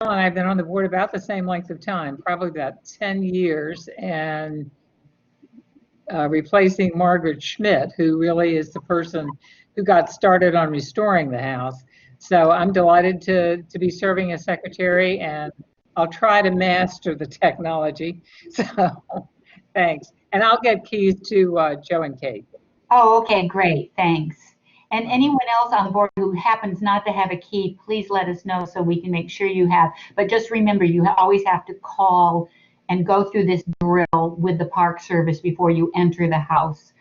and I've been on the board about the same length of time, probably about 10 years, and replacing Margaret Schmidt, who really is the person who got started on restoring the house. So I'm delighted to be serving as secretary, and I'll try to master the technology. So thanks. And I'll get keys to Joe and Kate. Oh, okay, great, thanks. And anyone else on the board who happens not to have a key, please let us know so we can make sure you have. But just remember, you always have to call and go through this drill with the Park Service before you enter the house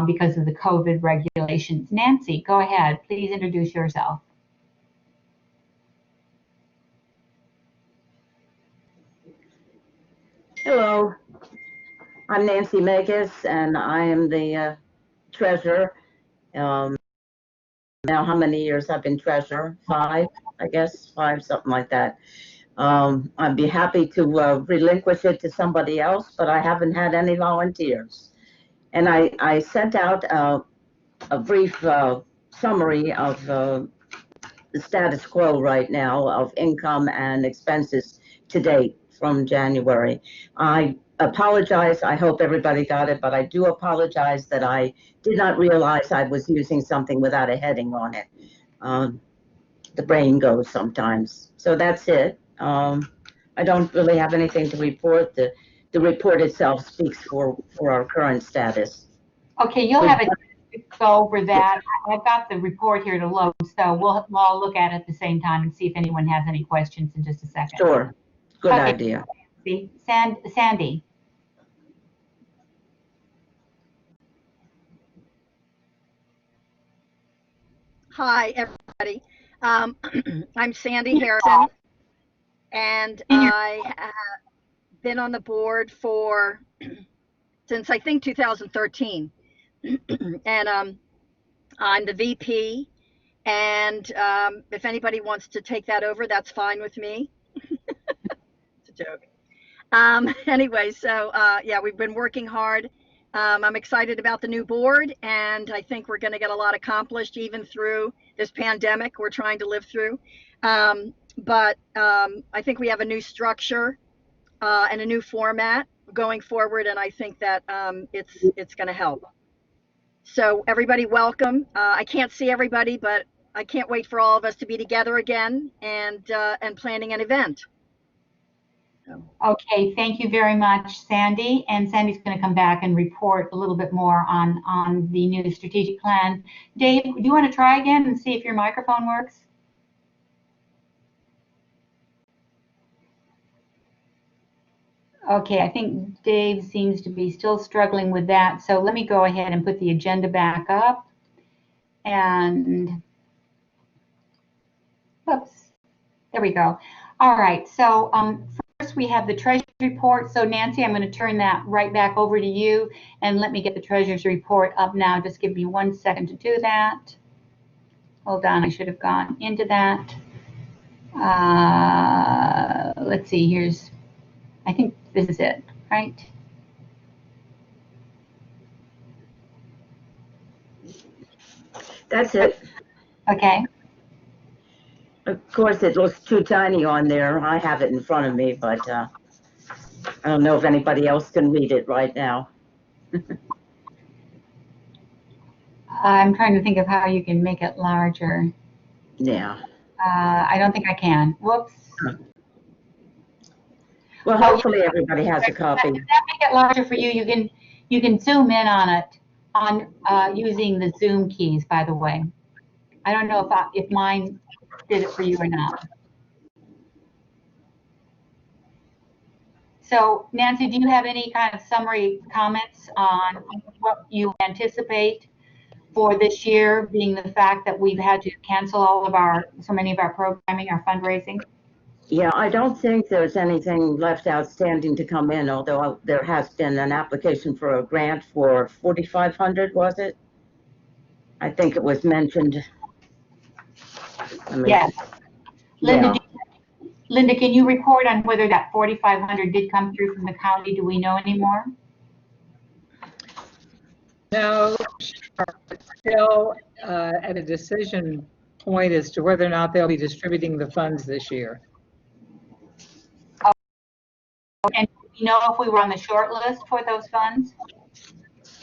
because of the COVID regulations. Nancy, go ahead. Please introduce yourself. Hello, I'm Nancy Megas, and I am the treasurer. Now, how many years I've been treasurer? 5, I guess, 5, something like that. I'd be happy to relinquish it to somebody else, but I haven't had any volunteers. And I sent out a brief summary of the status quo right now of income and expenses to date from January. I apologize. I hope everybody got it, but I do apologize that I did not realize I was using something without a heading on it. The brain goes sometimes. So that's it. I don't really have anything to report. The report itself speaks for our current status. Okay, you'll have a to go over that. I've got the report here to load, so we'll all look at it at the same time and see if anyone has any questions in just a second. Sure. Good Okay. idea. Sandy. Hi, everybody. I'm Sandy Harrison, and I have been on the board since I think 2013. And I'm the VP, and if anybody wants to take that over, that's fine with me. It's a joke. Anyway, so yeah, we've been working hard. I'm excited about the new board, and I think we're going to get a lot accomplished even through this pandemic we're trying to live through. But I think we have a new structure and a new format going forward, and I think that it's going to help. So everybody, welcome. I can't see everybody, but I can't wait for all of us to be together again and planning an event. Okay, thank you very much, Sandy. And Sandy's going to come back and report a little bit more on the new strategic plan. Dave, do you want to try again and see if your microphone works? Okay, I think Dave seems to be still struggling with that. So let me go ahead and put the agenda back up. And, oops, there we go. All right, so first we have the treasurer's report. So Nancy, I'm going to turn that right back over to you, and let me get the treasurer's report up now. Just give me 1 second to do that. Hold on, I should have gone into that. Let's see, I think this is it, right? That's it. Okay. Of course, it looks too tiny on there. I have it in front of me, but I don't know if anybody else can read it right now. I'm trying to think of how you can make it larger. Yeah. I don't think I can. Whoops. Well, hopefully everybody has a copy. Does that make it larger for you? You can zoom in on it using the Zoom keys, by the way. I don't know if mine did it for you or not. So Nancy, do you have any kind of summary comments on what you anticipate for this year, being the fact that we've had to cancel so many of our programming, our fundraising? Yeah, I don't think there's anything left outstanding to come in, although there has been an application for a grant for 4,500, was it? I think it was mentioned. Yes. Linda, can you report on whether that 4,500 did come through from the county? Do we know anymore? No, still at a decision point as to whether or not they'll be distributing the funds this year. and you know if we were on the short list for those funds?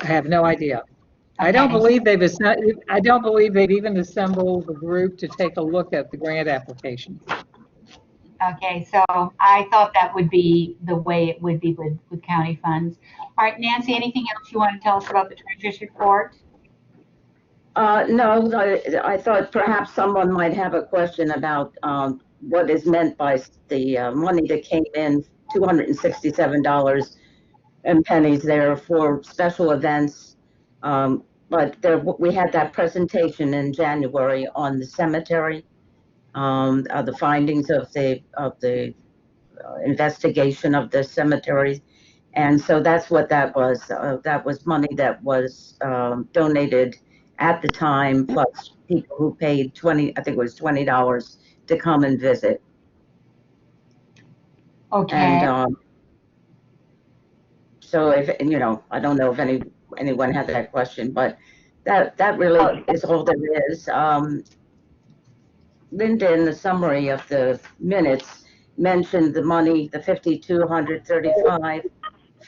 I have no idea. I don't Okay. believe I don't believe they've even assembled the group to take a look at the grant application. Okay, so I thought that would be the way it would be with county funds. All right, Nancy, anything else you want to tell us about the treasurer's report? No, I thought perhaps someone might have a question about what is meant by the money that came in, $267 and pennies there for special events. But we had that presentation in January on the cemetery, the findings of the investigation of the cemetery. And so that's what that was. That was money that was donated at the time, plus people who paid I think it was $20 to come and visit. Okay. And so if, I don't know if anyone had that question, but that really is all there is. Linda, in the summary of the minutes, mentioned the money, the 5,235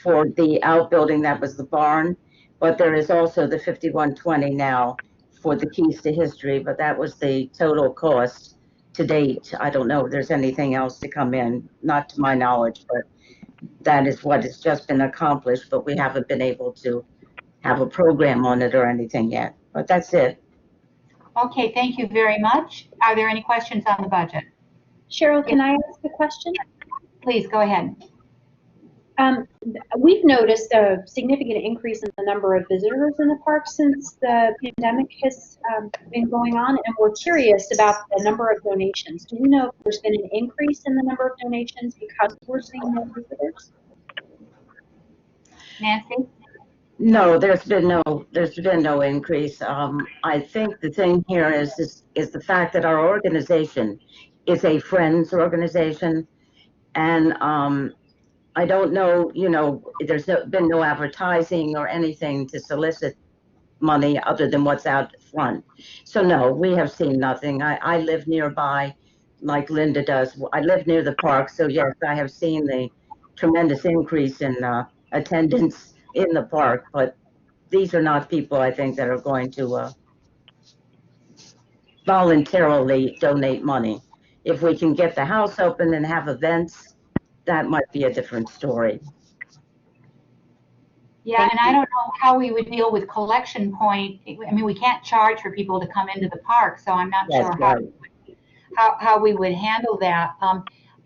for the outbuilding, that was the barn, but there is also the 5120 now for the Keys to History, but that was the total cost to date. I don't know if there's anything else to come in, not to my knowledge, but that is what has just been accomplished, but we haven't been able to have a program on it or anything yet, but that's it. Okay, thank you very much. Are there any questions on the budget? Cheryl, can I ask a question? Please go ahead. We've noticed a significant increase in the number of visitors in the park since the pandemic has been going on, and we're curious about the number of donations. Do you know if there's been an increase in the number of donations because we're seeing more visitors? Nancy? No, there's been no increase. I think the thing here is the fact that our organization is a friends organization, and I don't know, there's been no advertising or anything to solicit money other than what's out front. So no, we have seen nothing. I live nearby, like Linda does. I live near the park, so yes, I have seen the tremendous increase in attendance in the park, but these are not people, I think, that are going to voluntarily donate money. If we can get the house open and have events, that might be a different story. Yeah, and I don't know how we would deal with collection point. I mean, we can't charge for people to come into the park, so I'm not sure how we would handle that.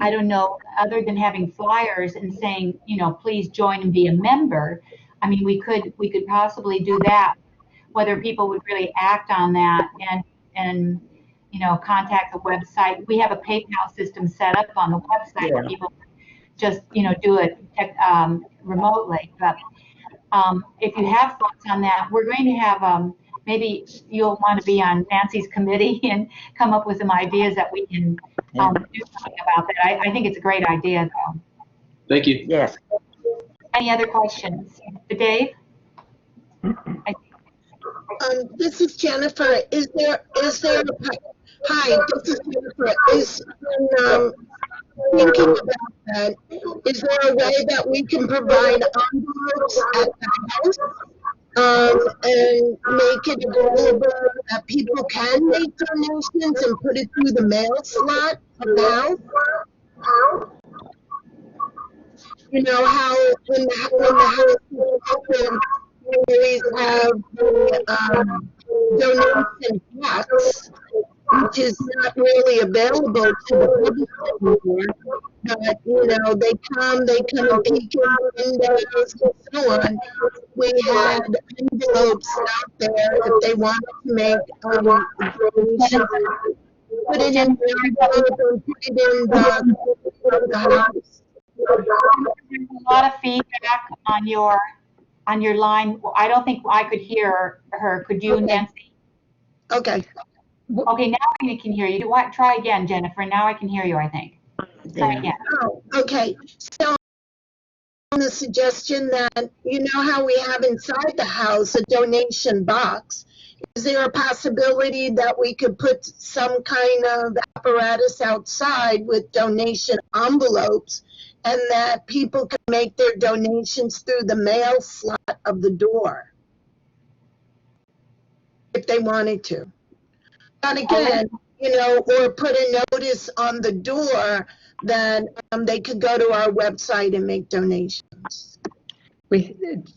I don't know, other than having flyers and saying, please join and be a member. I mean, we could possibly do that. Whether people would really act on that and contact the website. We have a PayPal system set up on the website where people just do it remotely. But if you have thoughts on that, we're going to have maybe you'll want to be on Nancy's committee and come up with some ideas that we can do something about that. I think it's a great idea, though. Thank you. Yes. Any other questions? Dave? This is Jennifer. Hi, this is Jennifer. Thinking about that, is there a way that we can provide envelopes at the house and make it available that people can make donations and put it through the mail slot of the house? You know how when the house is open, we always have the donation box, which is not really available to the public anymore. But they come and peek in the windows and so on. We had envelopes out there if they wanted to make donations. Put it in the envelope and put it in the house. There's a lot of feedback on your line. I don't think I could hear her. Could you, Nancy? Okay. Okay, now I can hear you. Try again, Jennifer. Now I can hear you, I think. Try again. Oh, okay. So on the suggestion that, how we have inside the house a donation box, is there a possibility that we could put some kind of apparatus outside with donation envelopes and that people can make their donations through the mail slot of the door if they wanted to? And again, or put a notice on the door that they could go to our website and make donations.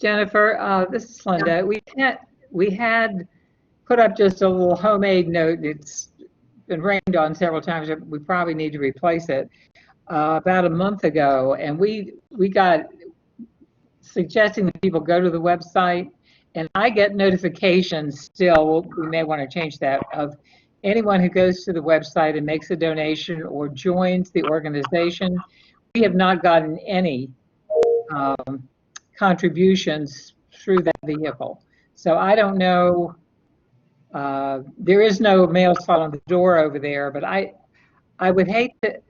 Jennifer, this is Linda. We had put up just a little homemade note. It's been rained on several times. We probably need to replace it. About a month ago, and we got suggesting that people go to the website, and I get notifications still. We may want to change that, of anyone who goes to the website and makes a donation or joins the organization. We have not gotten any contributions through that vehicle. So I don't know. There is no mail slot on the door over there, but I would hate to.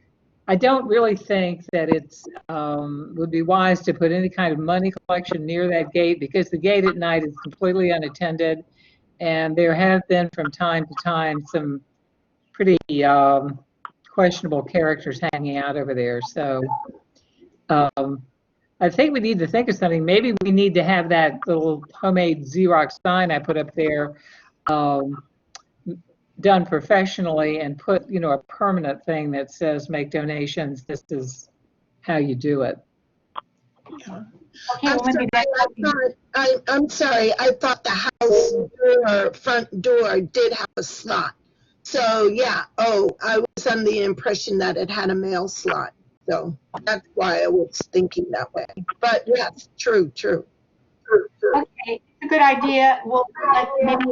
I don't really think that it's would be wise to put any kind of money collection near that gate, because the gate at night is completely unattended, and there have been from time to time some pretty questionable characters hanging out over there. So I think we need to think of something. Maybe we need to have that little homemade Xerox sign I put up there done professionally, and put, a permanent thing that says make donations. This is how you do it. Okay, well, maybe I'm sorry. I thought the house front door did have a slot. So yeah. Oh, I was under the impression that it had a mail slot. So that's why I was thinking that way. But yes, true. Okay, it's a good idea. We'll let maybe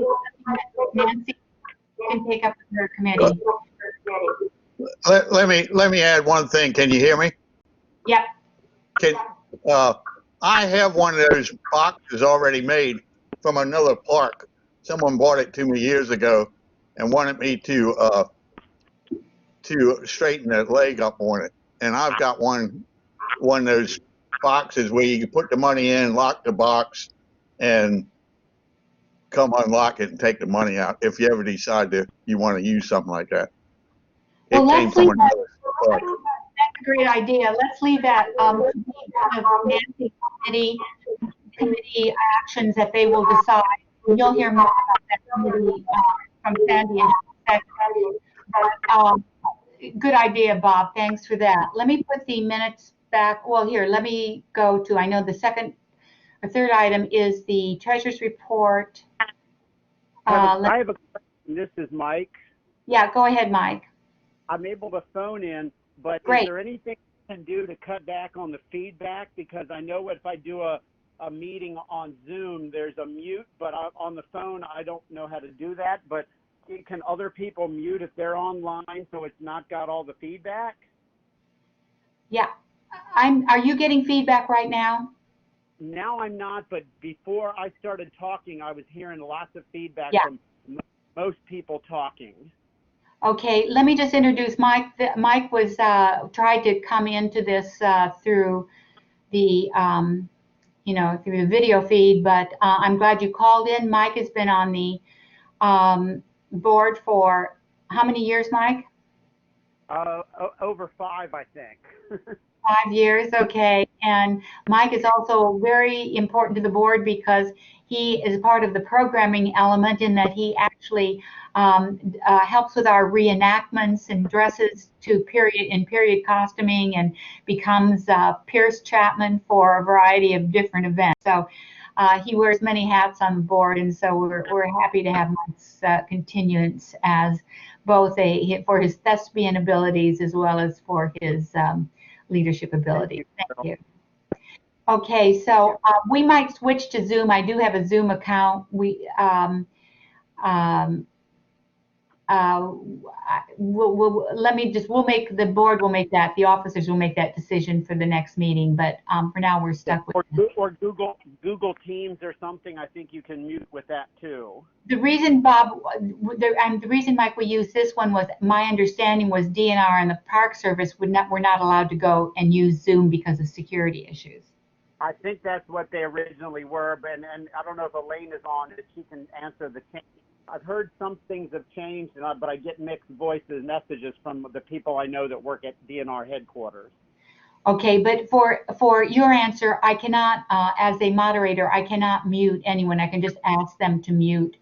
Nancy can take up with her committee. Let me add one thing. Can you hear me? Yep. I have one of those boxes already made from another park. Someone bought it to me years ago and wanted me to straighten the leg up on it. And I've got one of those boxes where you can put the money in, lock the box, and come unlock it and take the money out if you ever decide you want to use something like that. Well, It came from another park. That's a great idea. Let's leave that to be one of Nancy's committee actions that they will decide. You'll hear more about that committee from Sandy in a second. Good idea, Bob. Thanks for that. Let me put the minutes back. Well, here, let me go to, I know the second or third item is the treasurer's report. I have a question. This is Mike. Yeah, go ahead, Mike. I'm able to phone in, but Great. Is there anything I can do to cut back on the feedback? Because I know if I do a meeting on Zoom, there's a mute, but on the phone, I don't know how to do that. But can other people mute if they're online so it's not got all the feedback? Yeah. Are you getting feedback right now? Now I'm not, but before I started talking, I was hearing lots of feedback from most people talking. Okay, let me just introduce Mike. Mike was tried to come into this through the through the video feed, but I'm glad you called in. Mike has been on the board for how many years, Mike? Over 5, I think. 5 years, okay. And Mike is also very important to the board because he is part of the programming element in that he actually helps with our reenactments and dresses to period costuming, and becomes Pierce Chapman for a variety of different events. So he wears many hats on the board, and so we're happy to have Mike's continuance as both for his thespian abilities as well as for his leadership abilities. Thank you. Okay, so we might switch to Zoom. I do have a Zoom account. The board will make that, the officers will make that decision for the next meeting, but for now we're stuck with or Google Teams or something. I think you can mute with that too. The reason, Bob, the reason, Mike, we used this one was, my understanding was DNR and the Park Service were not allowed to go and use Zoom because of security issues. I think that's what they originally were, and I don't know if Elaine is on, if she can answer the change I've heard some things have changed, but I get mixed messages from the people I know that work at DNR headquarters. Okay, but for your answer, I cannot, as a moderator, I cannot mute anyone. I can just ask them to mute.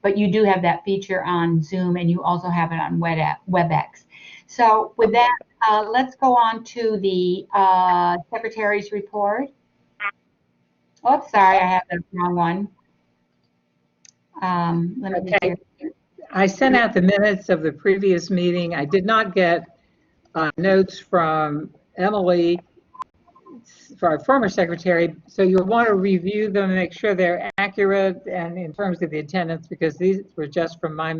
But you do have that feature on Zoom, and you also have it on WebEx. So with that, let's go on to the Secretary's report. Oh, sorry, I have the wrong one. Let me Okay. I sent out the minutes of the previous meeting. I did not get notes from Emily, for our former secretary, so you'll want to review them and make sure they're accurate and in terms of the attendance, because these were just from my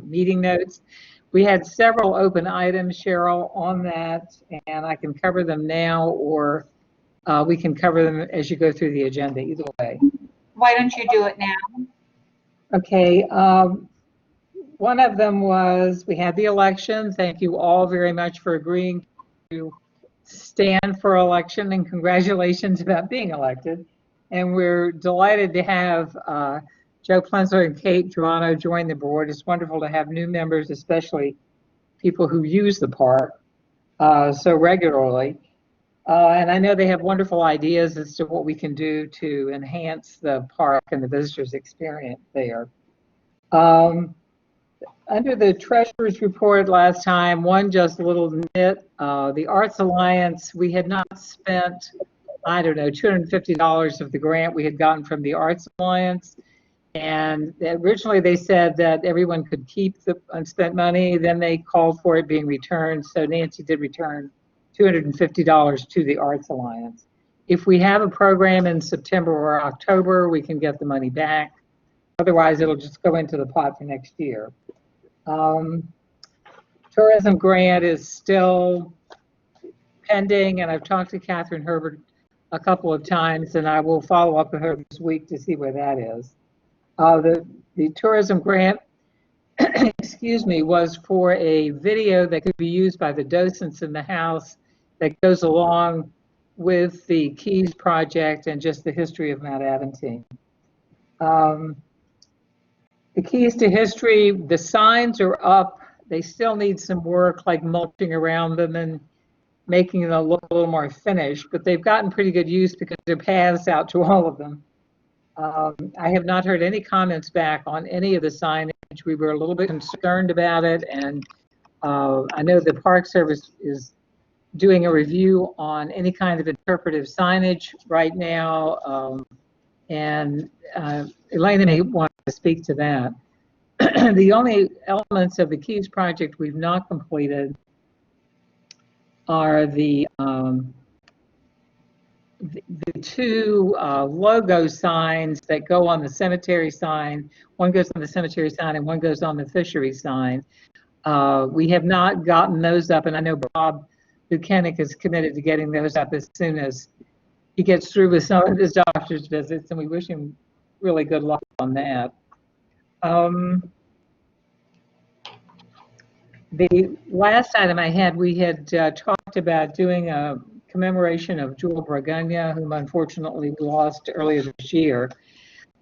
meeting notes. We had several open items, Cheryl, on that, and I can cover them now, or we can cover them as you go through the agenda, either way. Why don't you do it now? Okay. One of them was, we had the election. Thank you all very much for agreeing to stand for election, and congratulations about being elected. And we're delighted to have Joe Plensler and Kate Giovanno join the board. It's wonderful to have new members, especially people who use the park so regularly. And I know they have wonderful ideas as to what we can do to enhance the park and the visitors' experience there. Under the treasurer's report last time, one just little nit, the Arts Alliance, we had not spent, I don't know, $250 of the grant we had gotten from the Arts Alliance. And originally they said that everyone could keep the unspent money. Then they called for it being returned. So Nancy did return $250 to the Arts Alliance. If we have a program in September or October, we can get the money back. Otherwise, it'll just go into the pot for next year. Tourism grant is still pending, and I've talked to Catherine Herbert a couple of times, and I will follow up with her this week to see where that is. The tourism grant, excuse me, was for a video that could be used by the docents in the house that goes along with the Keys project and just the history of Mount Aventine. The Keys to History, the signs are up. They still need some work, like mulching around them and making them look a little more finished, but they've gotten pretty good use because there are paths out to all of them. I have not heard any comments back on any of the signage. We were a little bit concerned about it, and I know the Park Service is doing a review on any kind of interpretive signage right now, and Elena may want to speak to that. The only elements of the Keys project we've not completed are the two logo signs that go on the cemetery sign. One goes on the cemetery sign and one goes on the fishery sign. We have not gotten those up, and I know Bob Buchanan is committed to getting those up as soon as he gets through with some of his doctor's visits, and we wish him really good luck on that. The last item I had, we had talked about doing a commemoration of Jewel Bragunya, whom unfortunately we lost earlier this year.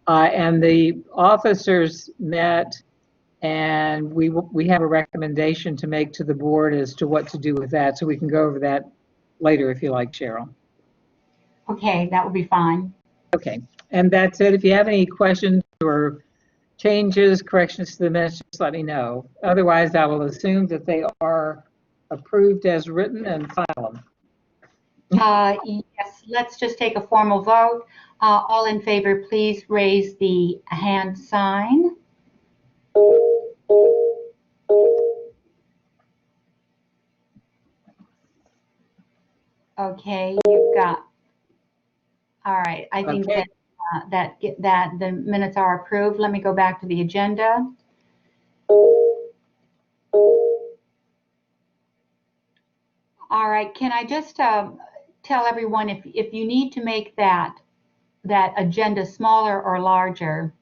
And the officers met, and we have a recommendation to make to the board as to what to do with that. So we can go over that later if you like, Cheryl. Okay, that will be fine. Okay, and that's it. If you have any questions or changes, corrections to the minutes, just let me know. Otherwise, I will assume that they are approved as written and file them. Yes, let's just take a formal vote. All in favor, please raise the hand sign. Okay, you've got, all right, I think Okay. that the minutes are approved. Let me go back to the agenda. All right, can I just tell everyone, if you need to make that agenda smaller or larger,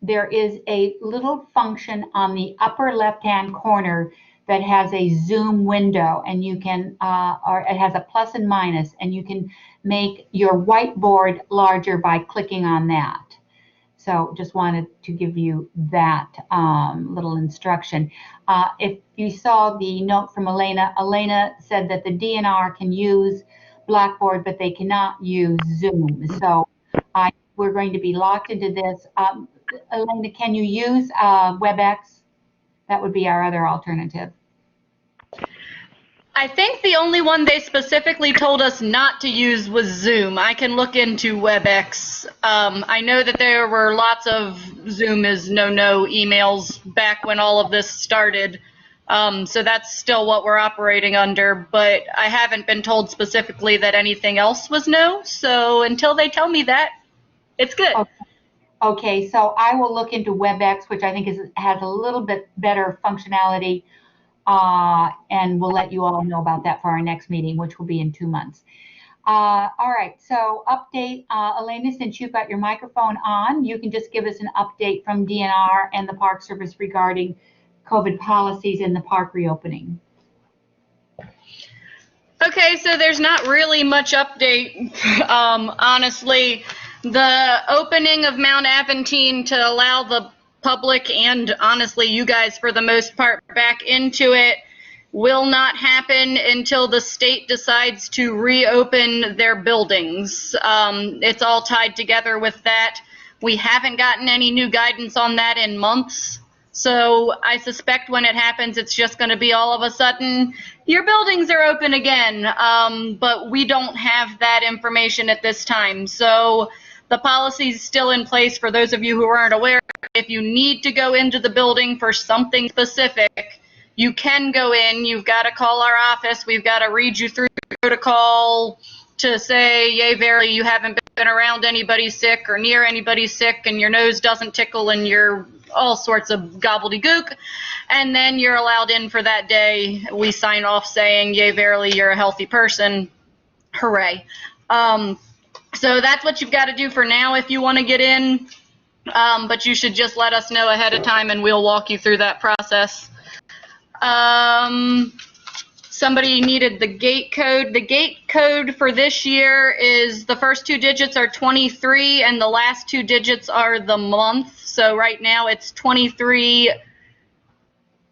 there is a little function on the upper left-hand corner that has a zoom window, and you can, or it has a plus and minus, and you can make your whiteboard larger by clicking on that. So just wanted to give you that little instruction. If you saw the note from Elena, Elena said that the DNR can use Blackboard, but they cannot use Zoom. So we're going to be locked into this. Elena, can you use WebEx? That would be our other alternative. I think the only one they specifically told us not to use was Zoom. I can look into WebEx. I know that there were lots of Zoom is no-no emails back when all of this started. So that's still what we're operating under, but I haven't been told specifically that anything else was no. So until they tell me that, it's good. Okay, so I will look into WebEx, which I think has a little bit better functionality. And we'll let you all know about that for our next meeting, which will be in 2 months. All right, so update, Elena, since you've got your microphone on, you can just give us an update from DNR and the Park Service regarding COVID policies in the park reopening. Okay, so there's not really much update. Honestly, the opening of Mount Aventine to allow the public and honestly you guys for the most part back into it will not happen until the state decides to reopen their buildings. It's all tied together with that. We haven't gotten any new guidance on that in months. So I suspect when it happens, it's just going to be all of a sudden, your buildings are open again. But we don't have that information at this time. So the policy is still in place for those of you who aren't aware. If you need to go into the building for something specific, you can go in. You've got to call our office. We've got to read you through the protocol to say, yay, verily, you haven't been around anybody sick or near anybody sick, and your nose doesn't tickle, and you're all sorts of gobbledygook. And then you're allowed in for that day. We sign off saying, yay, verily, you're a healthy person. Hooray. So that's what you've got to do for now if you want to get in. But you should just let us know ahead of time, and we'll walk you through that process. Somebody needed the gate code. The gate code for this year is the first 2 digits are 23 and the last 2 digits are the month. So right now it's 23.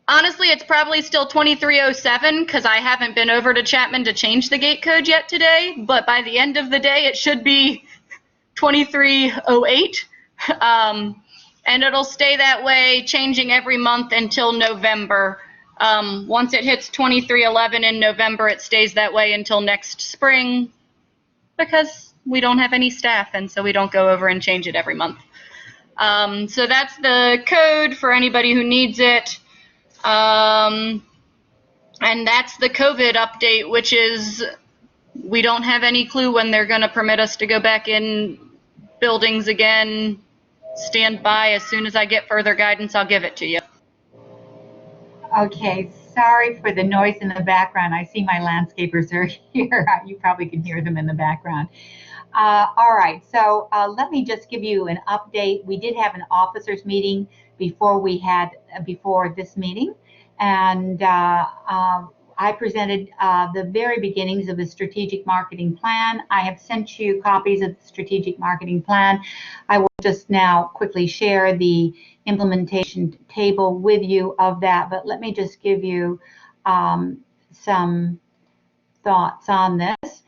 Honestly, it's probably still 2307 because I haven't been over to Chapman to change the gate code yet today. But by the end of the day, it should be 2308. And it'll stay that way, changing every month until November. Once it hits 2311 in November, it stays that way until next spring because we don't have any staff, and so we don't go over and change it every month. So that's the code for anybody who needs it. And that's the COVID update, which is we don't have any clue when they're going to permit us to go back in buildings again. Stand by. As soon as I get further guidance, I'll give it to you. Okay, sorry for the noise in the background. I see my landscapers are here. You probably can hear them in the background. All right, so let me just give you an update. We did have an officers meeting before this meeting, and I presented the very beginnings of the strategic marketing plan. I have sent you copies of the strategic marketing plan. I will just now quickly share the implementation table with you of that, but let me just give you some thoughts on this.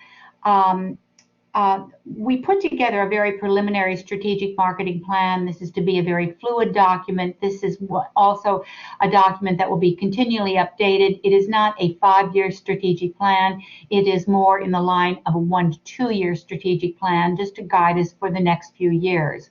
We put together a very preliminary strategic marketing plan. This is to be a very fluid document. This is also a document that will be continually updated. It is not a 5-year strategic plan. It is more in the line of a 1 to 2 year strategic plan, just to guide us for the next few years.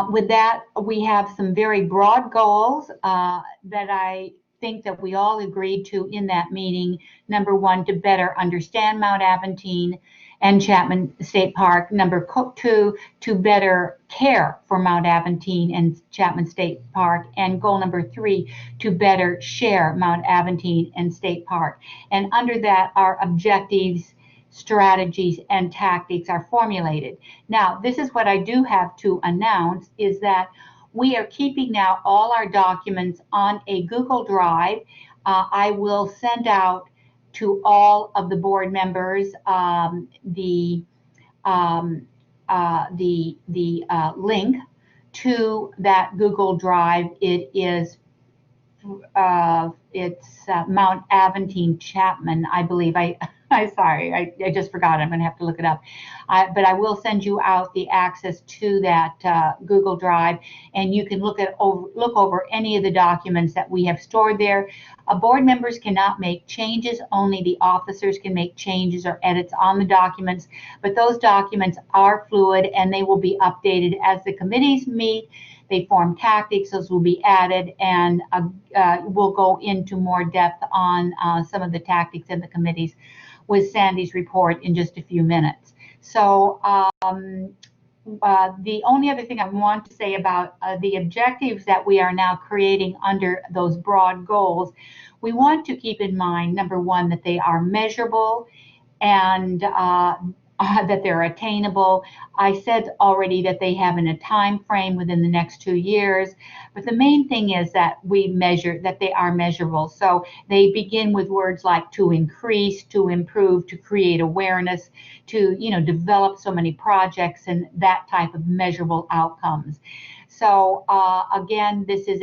With that, we have some very broad goals that I think that we all agreed to in that meeting. Number 1, to better understand Mount Aventine and Chapman State Park. Number 2, to better care for Mount Aventine and Chapman State Park. And goal number 3, to better share Mount Aventine and State Park. And under that, our objectives, strategies, and tactics are formulated. Now, this is what I do have to announce, is that we are keeping now all our documents on a Google Drive. I will send out to all of the board members the link to that Google Drive. It is Mount Aventine Chapman, I believe. I'm sorry, I just forgot. I'm going to have to look it up. But I will send you out the access to that Google Drive, and you can look over any of the documents that we have stored there. Board members cannot make changes. Only the officers can make changes or edits on the documents. But those documents are fluid, and they will be updated as the committees meet. They form tactics, those will be added, and we'll go into more depth on some of the tactics in the committees with Sandy's report in just a few minutes. So the only other thing I want to say about the objectives that we are now creating under those broad goals, we want to keep in mind, number one, that they are measurable and that they're attainable. I said already that they have in a time frame within the next 2 years, but the main thing is that we measure that they are measurable. So they begin with words like to increase, to improve, to create awareness, to develop so many projects and that type of measurable outcomes. So again, this is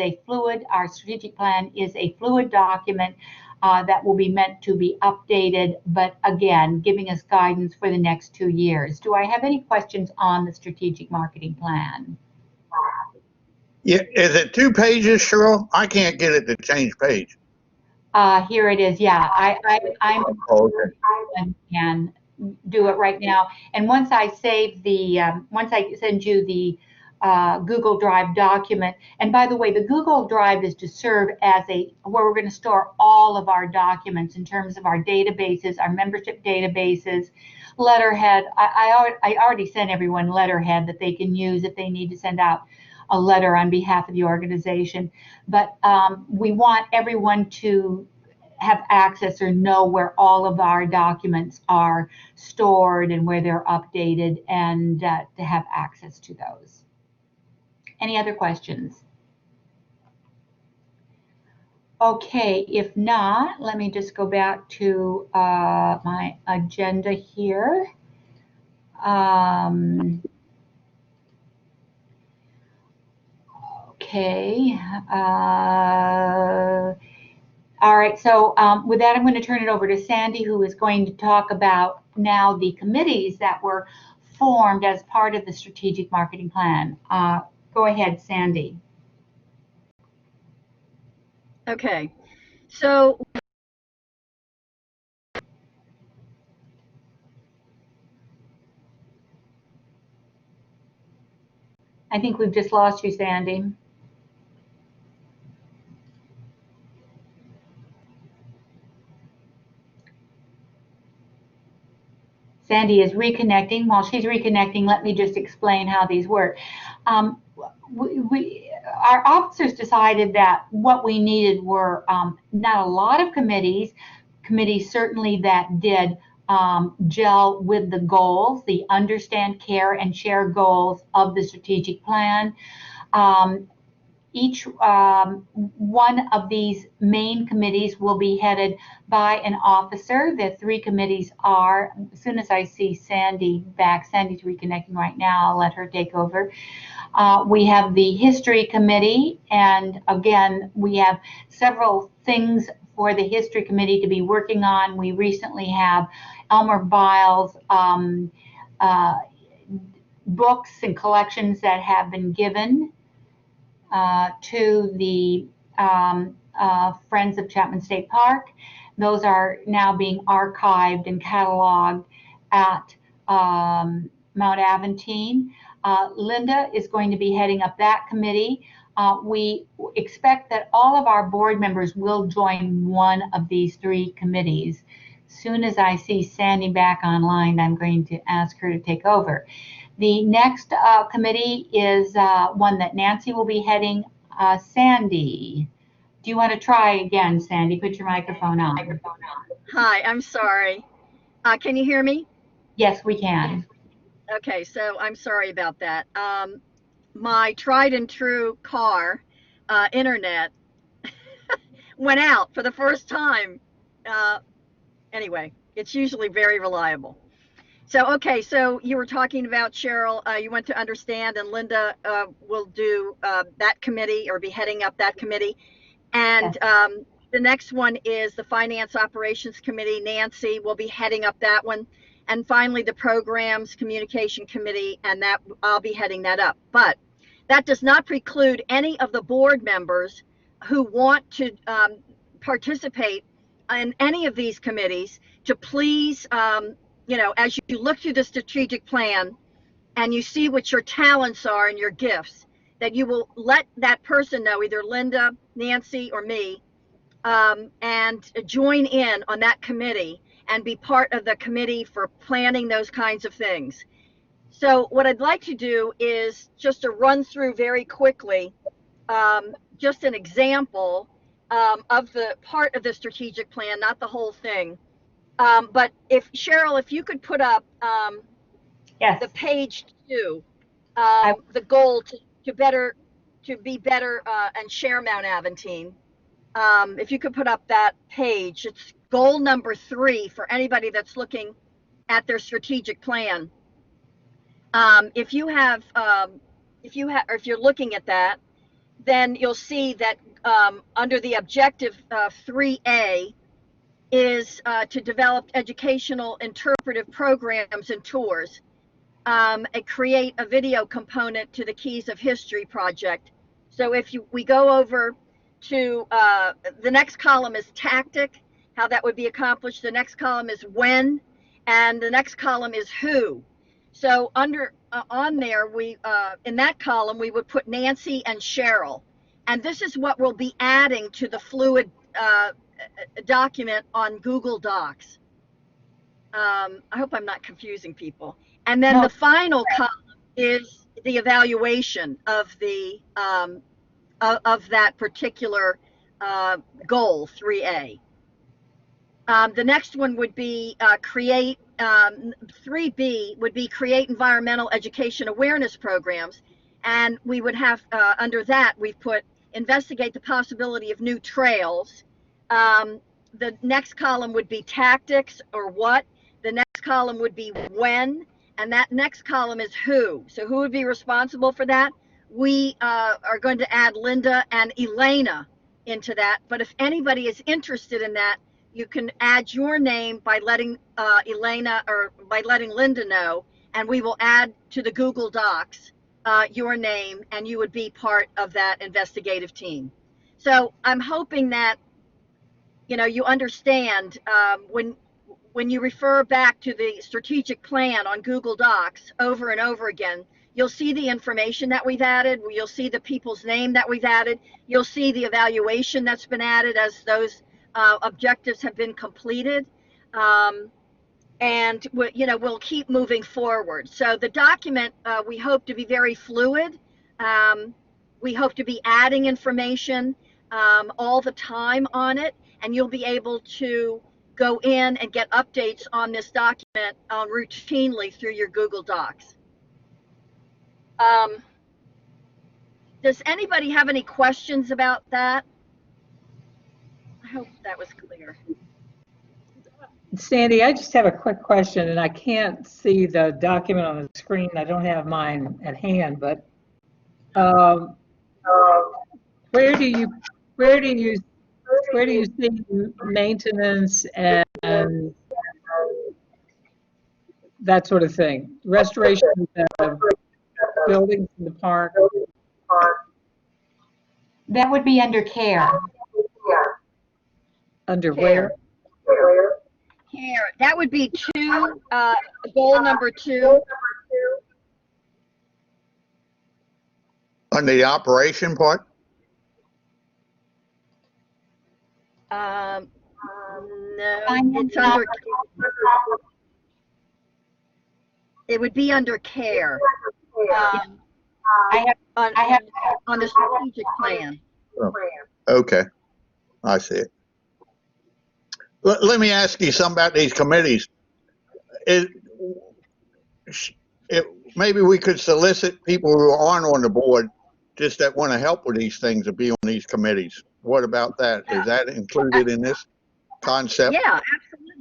our strategic plan is a fluid document that will be meant to be updated, but again, giving us guidance for the next 2 years. Do I have any questions on the strategic marketing plan? Yeah, is it 2 pages, Cheryl? I can't get it to change page. Here it is. Yeah, I'm Oh, okay. can do it right now. And once I save once I send you the Google Drive document. And by the way, the Google Drive is to serve as where we're going to store all of our documents in terms of our databases, our membership databases, letterhead. I already sent everyone letterhead that they can use if they need to send out a letter on behalf of the organization. But we want everyone to have access or know where all of our documents are stored and where they're updated, and to have access to those. Any other questions? Okay, if not, let me just go back to my agenda here. Okay. All right, so with that, I'm going to turn it over to Sandy, who is going to talk about now the committees that were formed as part of the strategic marketing plan. Go ahead, Sandy. Okay, so I think we've just lost you, Sandy. Sandy is reconnecting. While she's reconnecting, let me just explain how these work. Our officers decided that what we needed were not a lot of committees certainly that did gel with the goals, the understand, care, and share goals of the strategic plan. Each one of these main committees will be headed by an officer. The 3 committees are, as soon as I see Sandy back, Sandy's reconnecting right now, I'll let her take over. We have the history committee, and again, we have several things for the history committee to be working on. We recently have Elmer Biles' books and collections that have been given to the Friends of Chapman State Park. Those are now being archived and cataloged at Mount Aventine. Linda is going to be heading up that committee. We expect that all of our board members will join one of these 3 committees. Soon as I see Sandy back online, I'm going to ask her to take over. The next committee is one that Nancy will be heading. Sandy, do you want to try again, Sandy? Put your microphone on. hi, I'm sorry. Can you hear me? Yes, we can. Okay, so I'm sorry about that. My tried and true car internet went out for the first time. Anyway, it's usually very reliable. So, okay, so you were talking about, Cheryl, you went to Understand, and Linda will do that committee, or be heading up that committee. And the next one is the Finance Operations Committee. Nancy will be heading up that one. And finally, the Programs Communication Committee, and that I'll be heading that up. But that does not preclude any of the board members who want to participate in any of these committees to please, you know, as you look through the strategic plan and you see what your talents are and your gifts, that you will let that person know, either Linda, Nancy, or me, and join in on that committee and be part of the committee for planning those kinds of things. So what I'd like to do is just to run through very quickly, just an example of the part of the strategic plan, not the whole thing. But if Cheryl, if you could put up Yes. the page 2, the goal to be better and share Mount Aventine. If you could put up that page, it's goal number 3 for anybody that's looking at their strategic plan. If you're looking at that, then you'll see that under the objective 3A is to develop educational interpretive programs and tours, and create a video component to the Keys of History project. So if we go over to the next column is tactic, how that would be accomplished. The next column is when, and the next column is who. So under on there, we in that column we would put Nancy and Cheryl, and this is what we'll be adding to the fluid document on Google Docs. I hope I'm not confusing people. And then the final column is the evaluation of the of that particular goal 3A. The next one would be create 3B would be create environmental education awareness programs, and we would have under that we've put investigate the possibility of new trails. The next column would be tactics, or what. The next column would be when, and that next column is who. So who would be responsible for that? We are going to add Linda and Elena into that, but if anybody is interested in that, you can add your name by letting Elena or by letting Linda know, and we will add to the Google Docs your name, and you would be part of that investigative team. So I'm hoping that, you know, you understand when you refer back to the strategic plan on Google Docs over and over again, you'll see the information that we've added. You'll see the people's name that we've added. You'll see the evaluation that's been added as those objectives have been completed. And you know, we'll keep moving forward. So the document, we hope to be very fluid. We hope to be adding information all the time on it, and you'll be able to go in and get updates on this document routinely through your Google Docs. Does anybody have any questions about that? I hope that was clear. Sandy, I just have a quick question, and I can't see the document on the screen. I don't have mine at hand, but where do you see maintenance and that sort of thing? Restoration of buildings in the park? That would be under care. Under where? Care. That would be goal number 2. On the operation part? No, it's under. It would be under care. I have on the strategic plan. Oh, okay, I see it. Let me ask you something about these committees. Maybe we could solicit people who aren't on the board, just that want to help with these things, to be on these committees. What about that? Is that included in this concept? Yeah,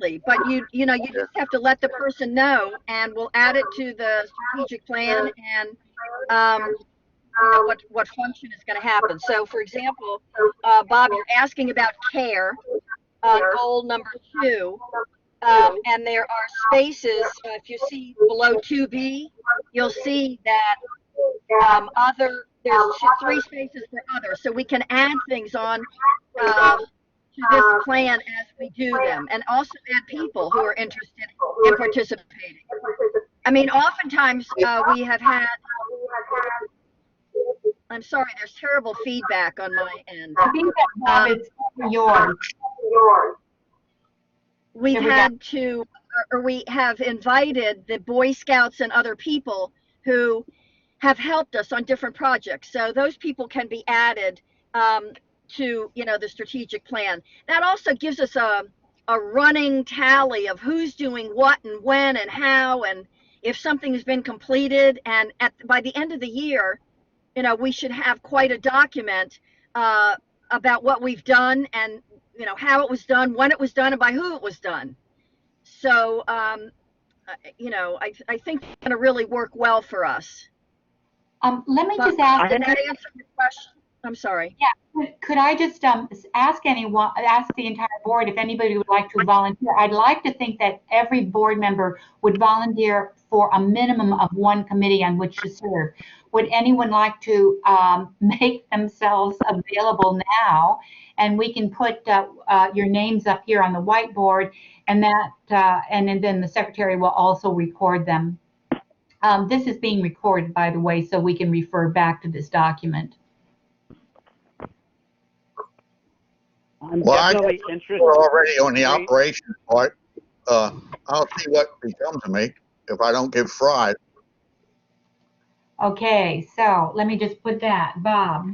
absolutely. But you know, you just have to let the person know, and we'll add it to the strategic plan, and you know what function is going to happen. So, for example, Bob, you're asking about care, goal number 2, and there are spaces. If you see below 2B, you'll see that there's 3 spaces for other, so we can add things on to this plan as we do them, and also add people who are interested in participating. I mean, oftentimes we have had, I'm sorry, there's terrible feedback on my end. I think that, Bob, it's yours. We've had to, or we have invited the Boy Scouts and other people who have helped us on different projects. So those people can be added to, you know, the strategic plan. That also gives us a running tally of who's doing what and when and how, and if something has been completed. And by the end of the year, you know, we should have quite a document about what we've done, and, you know, how it was done, when it was done, and by who it was done. So, you know, I think it's going to really work well for us. Let me just ask. Did that answer your question? I'm sorry. Yeah. Could I just ask the entire board if anybody would like to volunteer? I'd like to think that every board member would volunteer for a minimum of 1 committee on which to serve. Would anyone like to make themselves available now? And we can put your names up here on the whiteboard, and then the secretary will also record them. This is being recorded, by the way, so we can refer back to this document. I'm Well, definitely we're interested. already on the operations part. I'll see what becomes of me if I don't get fried. Okay, so let me just put that, Bob.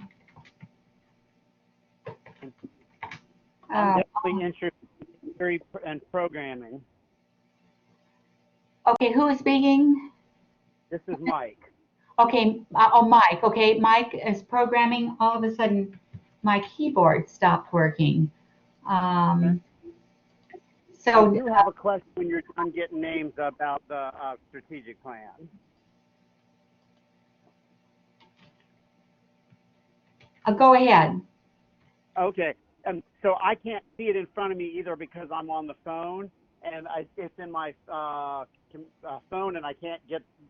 I'm definitely interested in theory and programming. Okay, who is speaking? This is Mike. Okay, Mike. Okay, Mike is programming. All of a sudden, my keyboard stopped working. I do have a question when you're done getting names about the strategic plan. Go ahead. Okay, so I can't see it in front of me either because I'm on the phone, and it's in my phone, and I can't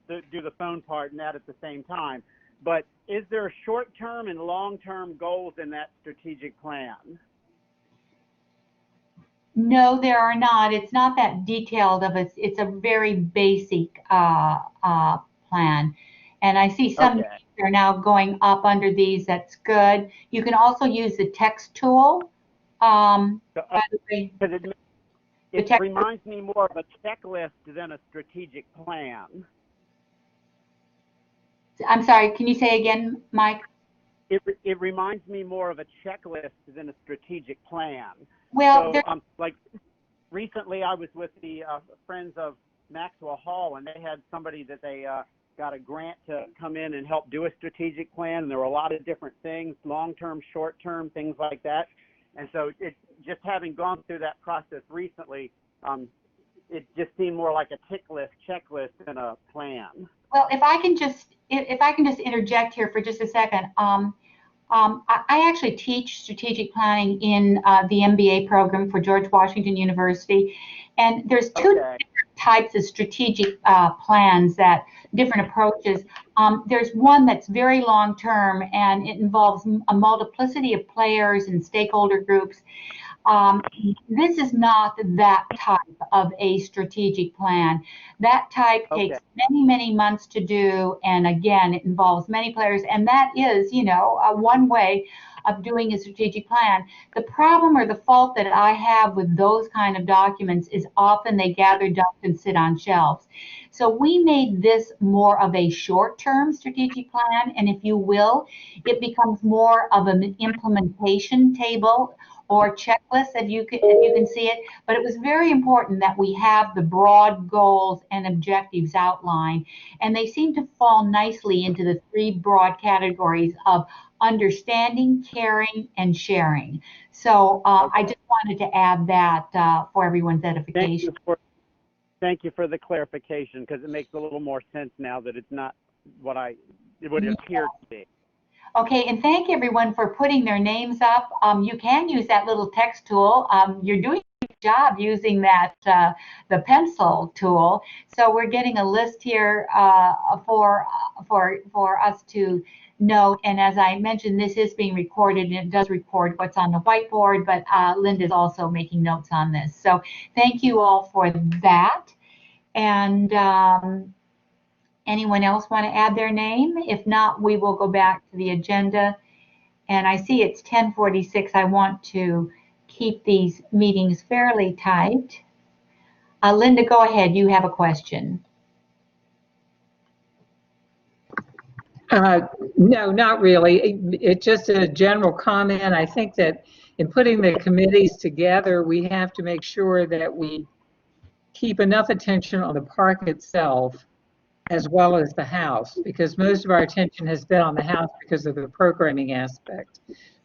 do the phone part and that at the same time. But is there short-term and long-term goals in that strategic plan? No, there are not. It's not that detailed of it. It's a very basic plan. And I see some are now going up under these. That's good. You can also use the text tool. By the way, it reminds me more of a checklist than a strategic plan. I'm sorry, can you say again, Mike? It reminds me more of a checklist than a strategic plan. Well, so, like recently I was with the Friends of Maxwell Hall, and they had somebody that they got a grant to come in and help do a strategic plan. And there were a lot of different things, long-term, short-term, things like that. And so it just having gone through that process recently, it just seemed more like a checklist than a plan. Well, if I can just interject here for just a second. I actually teach strategic planning in the MBA program for George Washington University, and there's two different types of strategic plans, that different approaches. There's one that's very long-term, and it involves a multiplicity of players and stakeholder groups. This is not that type of a strategic plan. That type takes many, many months to do, and again, it involves many players, and that is, you know, one way of doing a strategic plan. The problem or the fault that I have with those kind of documents is often they gather dust and sit on shelves. So we made this more of a short-term strategic plan, and if you will, it becomes more of an implementation table or checklist, if you can see it. But it was very important that we have the broad goals and objectives outlined, and they seem to fall nicely into the 3 broad categories of understanding, caring, and sharing. So I just wanted to add that for everyone's edification. Thank you for the clarification, because it makes a little more sense now that it's not what it would appear to be. Okay, and thank everyone for putting their names up. You can use that little text tool. You're doing a good job using that, the pencil tool. So we're getting a list here for us to note. And as I mentioned, this is being recorded, and it does record what's on the whiteboard, but Linda's also making notes on this. So thank you all for that. And anyone else want to add their name? If not, we will go back to the agenda. And I see it's 10:46. I want to keep these meetings fairly tight. Linda, go ahead. You have a question. No, not really. It's just a general comment. I think that in putting the committees together, we have to make sure that we keep enough attention on the park itself as well as the house, because most of our attention has been on the house because of the programming aspect.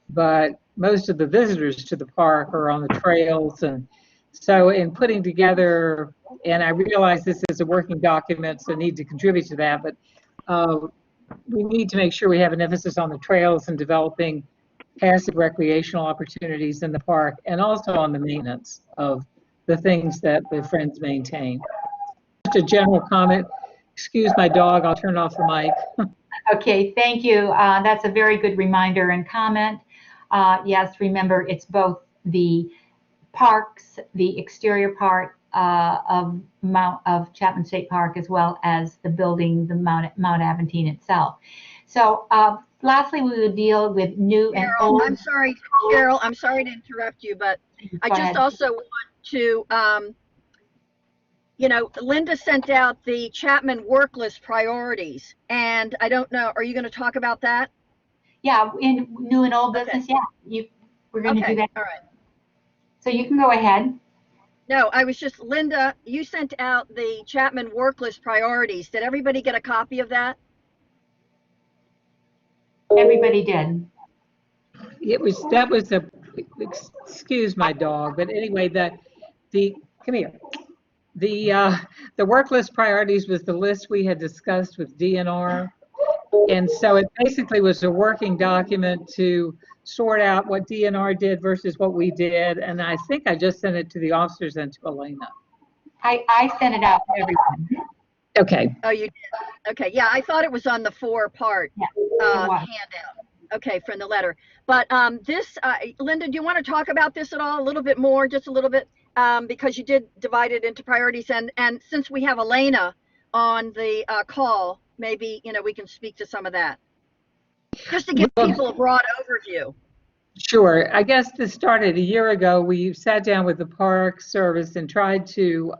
But most of the visitors to the park are on the trails. And so in putting together, and I realize this is a working document, so need to contribute to that, but we need to make sure we have an emphasis on the trails and developing passive recreational opportunities in the park, and also on the maintenance of the things that the Friends maintain. Just a general comment. Excuse my dog, I'll turn off the mic. Okay, thank you. That's a very good reminder and comment. Yes, remember, it's both the parks, the exterior part of Chapman State Park, as well as the building, the Mount Aventine itself. So lastly, we will deal with new and old. I'm sorry, Cheryl, I'm sorry to interrupt you, but I just also want to, you know, Linda sent out the Chapman work list priorities, and I don't know, are you going to talk about that? Yeah, in new and old business, yeah. We're going to do that. All right. So you can go ahead. No, I was just, Linda, you sent out the Chapman work list priorities. Did everybody get a copy of that? Everybody did. That was a, excuse my dog, but anyway, come here. The work list priorities was the list we had discussed with DNR. And so it basically was a working document to sort out what DNR did versus what we did. And I think I just sent it to the officers and to Elena. I sent it out to everyone. Okay. Oh, you did? Okay, yeah, I thought it was on the 4-part handout. Okay, from the letter. But this, Linda, do you want to talk about this at all, a little bit more, just a little bit? Because you did divide it into priorities, and since we have Elena on the call, maybe, you know, we can speak to some of that, just to give people a broad overview. Sure. I guess this started a year ago. We sat down with the Park Service and tried to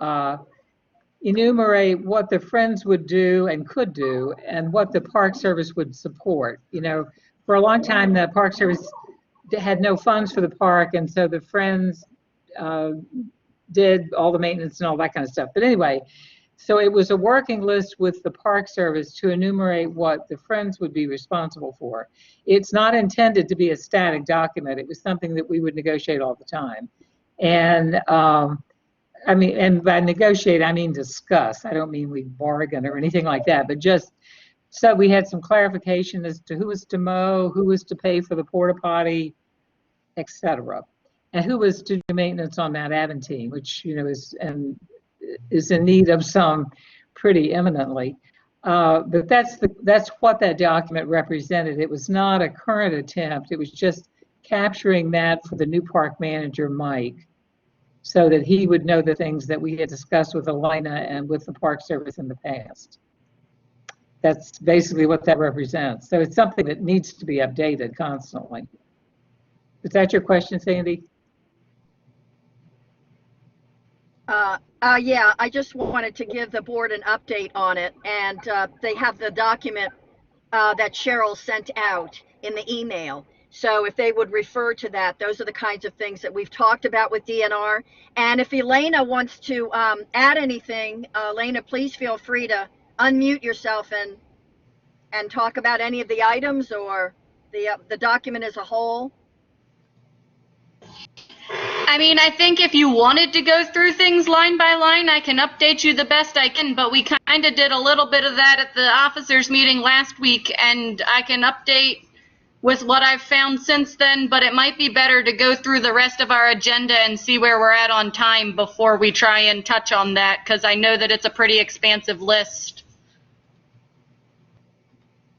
enumerate what the Friends would do and could do, and what the Park Service would support. You know, for a long time, the Park Service had no funds for the park, and so the Friends did all the maintenance and all that kind of stuff. But anyway, so it was a working list with the Park Service to enumerate what the Friends would be responsible for. It's not intended to be a static document. It was something that we would negotiate all the time. And I mean, and by negotiate, I mean discuss. I don't mean we bargain or anything like that, but just so we had some clarification as to who was to mow, who was to pay for the porta potty, etc., and who was to do maintenance on Mount Aventine, which, you know, is in need of some pretty eminently. But that's what that document represented. It was not a current attempt. It was just capturing that for the new park manager, Mike, so that he would know the things that we had discussed with Elena and with the Park Service in the past. That's basically what that represents. So it's something that needs to be updated constantly. Is that your question, Sandy? Yeah, I just wanted to give the board an update on it, and they have the document that Cheryl sent out in the email. So if they would refer to that, those are the kinds of things that we've talked about with DNR. And if Elena wants to add anything, Elena, please feel free to unmute yourself and talk about any of the items or the document as a whole? I mean, I think if you wanted to go through things line by line, I can update you the best I can, but we kind of did a little bit of that at the officers meeting last week, and I can update with what I've found since then, but it might be better to go through the rest of our agenda and see where we're at on time before we try and touch on that, because I know that it's a pretty expansive list.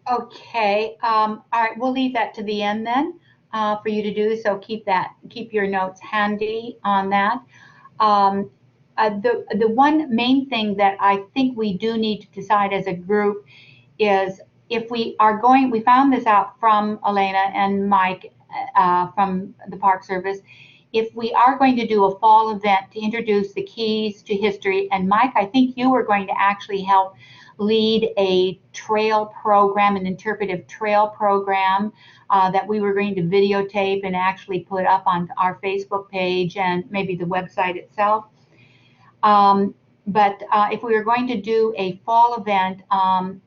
Okay, all right, we'll leave that to the end then for you to do, so keep your notes handy on that. The one main thing that I think we do need to decide as a group is if we found this out from Elena and Mike from the Park Service, if we are going to do a fall event to introduce the keys to history, and Mike, I think you were going to actually help lead a trail program, an interpretive trail program that we were going to videotape and actually put up on our Facebook page and maybe the website itself. But if we were going to do a fall event,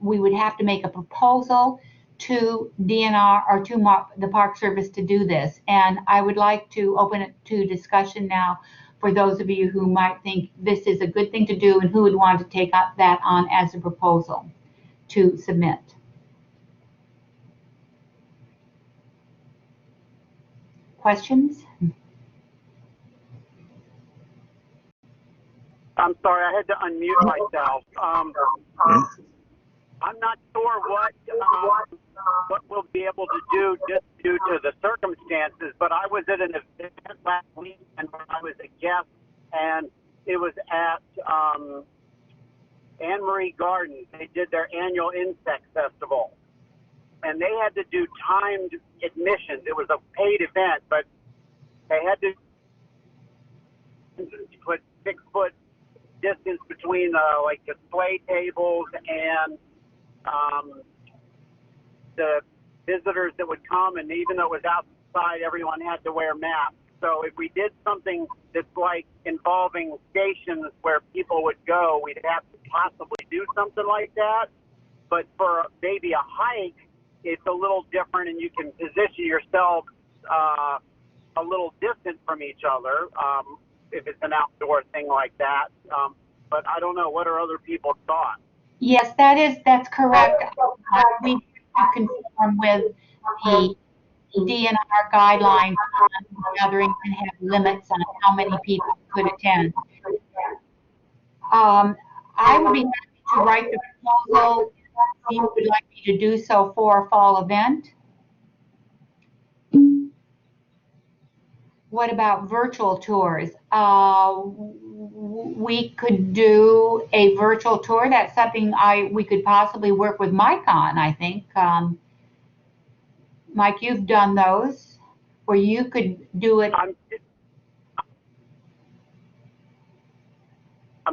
we would have to make a proposal to DNR or to the Park Service to do this. And I would like to open it to discussion now for those of you who might think this is a good thing to do and who would want to take up that on as a proposal to submit. Questions? I'm sorry, I had to unmute myself. I'm not sure what we'll be able to do just due to the circumstances, but I was at an event last week and I was a guest, and it was at Anne Marie Gardens. They did their annual insect festival, and they had to do timed admissions. It was a paid event, but they had to put 6-foot distance between like the sway tables and the visitors that would come, and even though it was outside, everyone had to wear masks. So if we did something that's like involving stations where people would go, we'd have to possibly do something like that. But for maybe a hike, it's a little different, and you can position yourself a little distant from each other if it's an outdoor thing like that. But I don't know, what are other people's thoughts? Yes, that's correct. We conform with the DNR guidelines on gatherings and have limits on how many people could attend. I would be happy to write the proposal if you would like me to do so for a fall event. What about virtual tours? We could do a virtual tour. That's something we could possibly work with Mike on, I think. Mike, you've done those, where you could do it. I'm